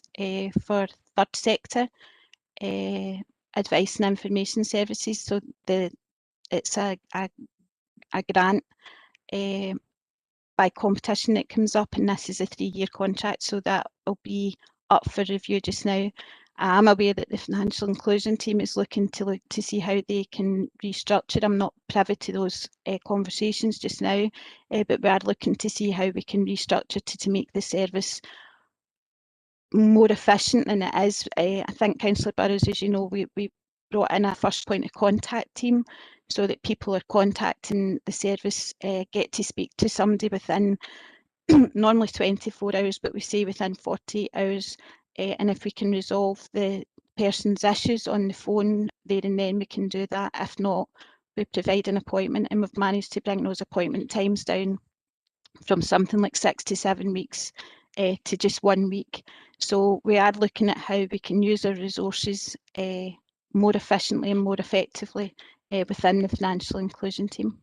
for third sector advice and information services. So it's a grant by competition that comes up, and this is a 3-year contract, so that will be up for review just now. I'm aware that the financial inclusion team is looking to see how they can restructure. I'm not privy to those conversations just now, but we are looking to see how we can restructure to make the service more efficient than it is. I think, Councillor Burrows, as you know, we brought in a first point of contact team so that people are contacting the service get to speak to somebody within normally 24 hours, but we say within 48 hours. And if we can resolve the person's issues on the phone there and then, we can do that. If not, we provide an appointment, and we've managed to bring those appointment times down from something like 6 to 7 weeks to just 1 week. So we are looking at how we can use our resources more efficiently and more effectively within the financial inclusion team.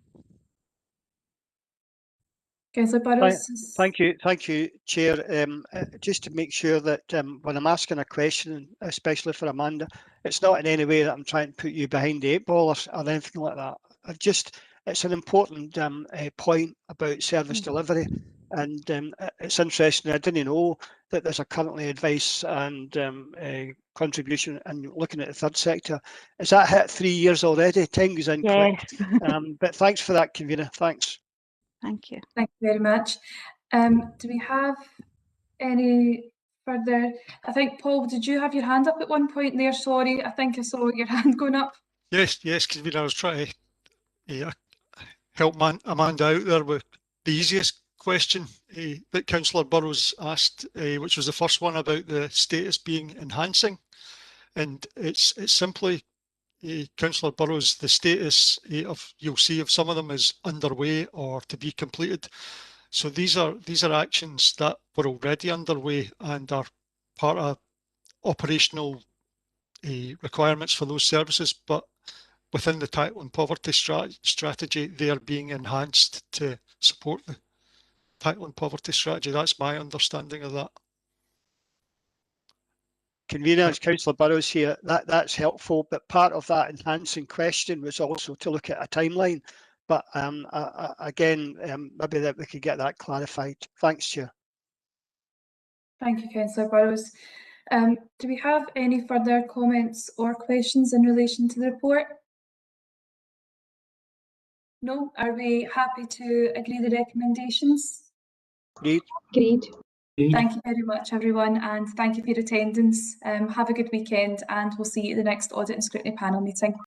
Thank you, Chair. Just to make sure that when I'm asking a question, especially for Amanda, it's not in any way that I'm trying to put you behind the 8 ball or anything like that. It's an important point about service delivery, and it's interesting. I didn't know that there's a currently advice and contribution, and looking at the third sector. Is that hit 3 years already? Time goes in quick. But thanks for that, Convener. Thanks. Thank you. Thank you very much. Do we have any further? I think, Paul, did you have your hand up at one point there? Sorry, I think I saw your hand going up. Yes, Convener, I was trying to help Amanda out there with the easiest question that Councillor Burrows asked, which was the first one about the status being enhancing. And it's simply, Councillor Burrows, the status you'll see of some of them is underway or to be completed. So these are actions that were already underway and are part of operational requirements for those services, but within the tackling poverty strategy, they are being enhanced to support the tackling poverty strategy. That's my understanding of that. Convener, Councillor Burrows here, that's helpful, but part of that enhancing question was also to look at a timeline. But again, maybe that we could get that clarified. Thanks, Chair. Thank you, Councillor Burrows. Do we have any further comments or questions in relation to the report? No? Are we happy to agree the recommendations? Agreed. Agreed. Thank you very much, everyone, and thank you for your attendance. Have a good weekend, and we'll see you at the next Audit and Scrutiny panel meeting.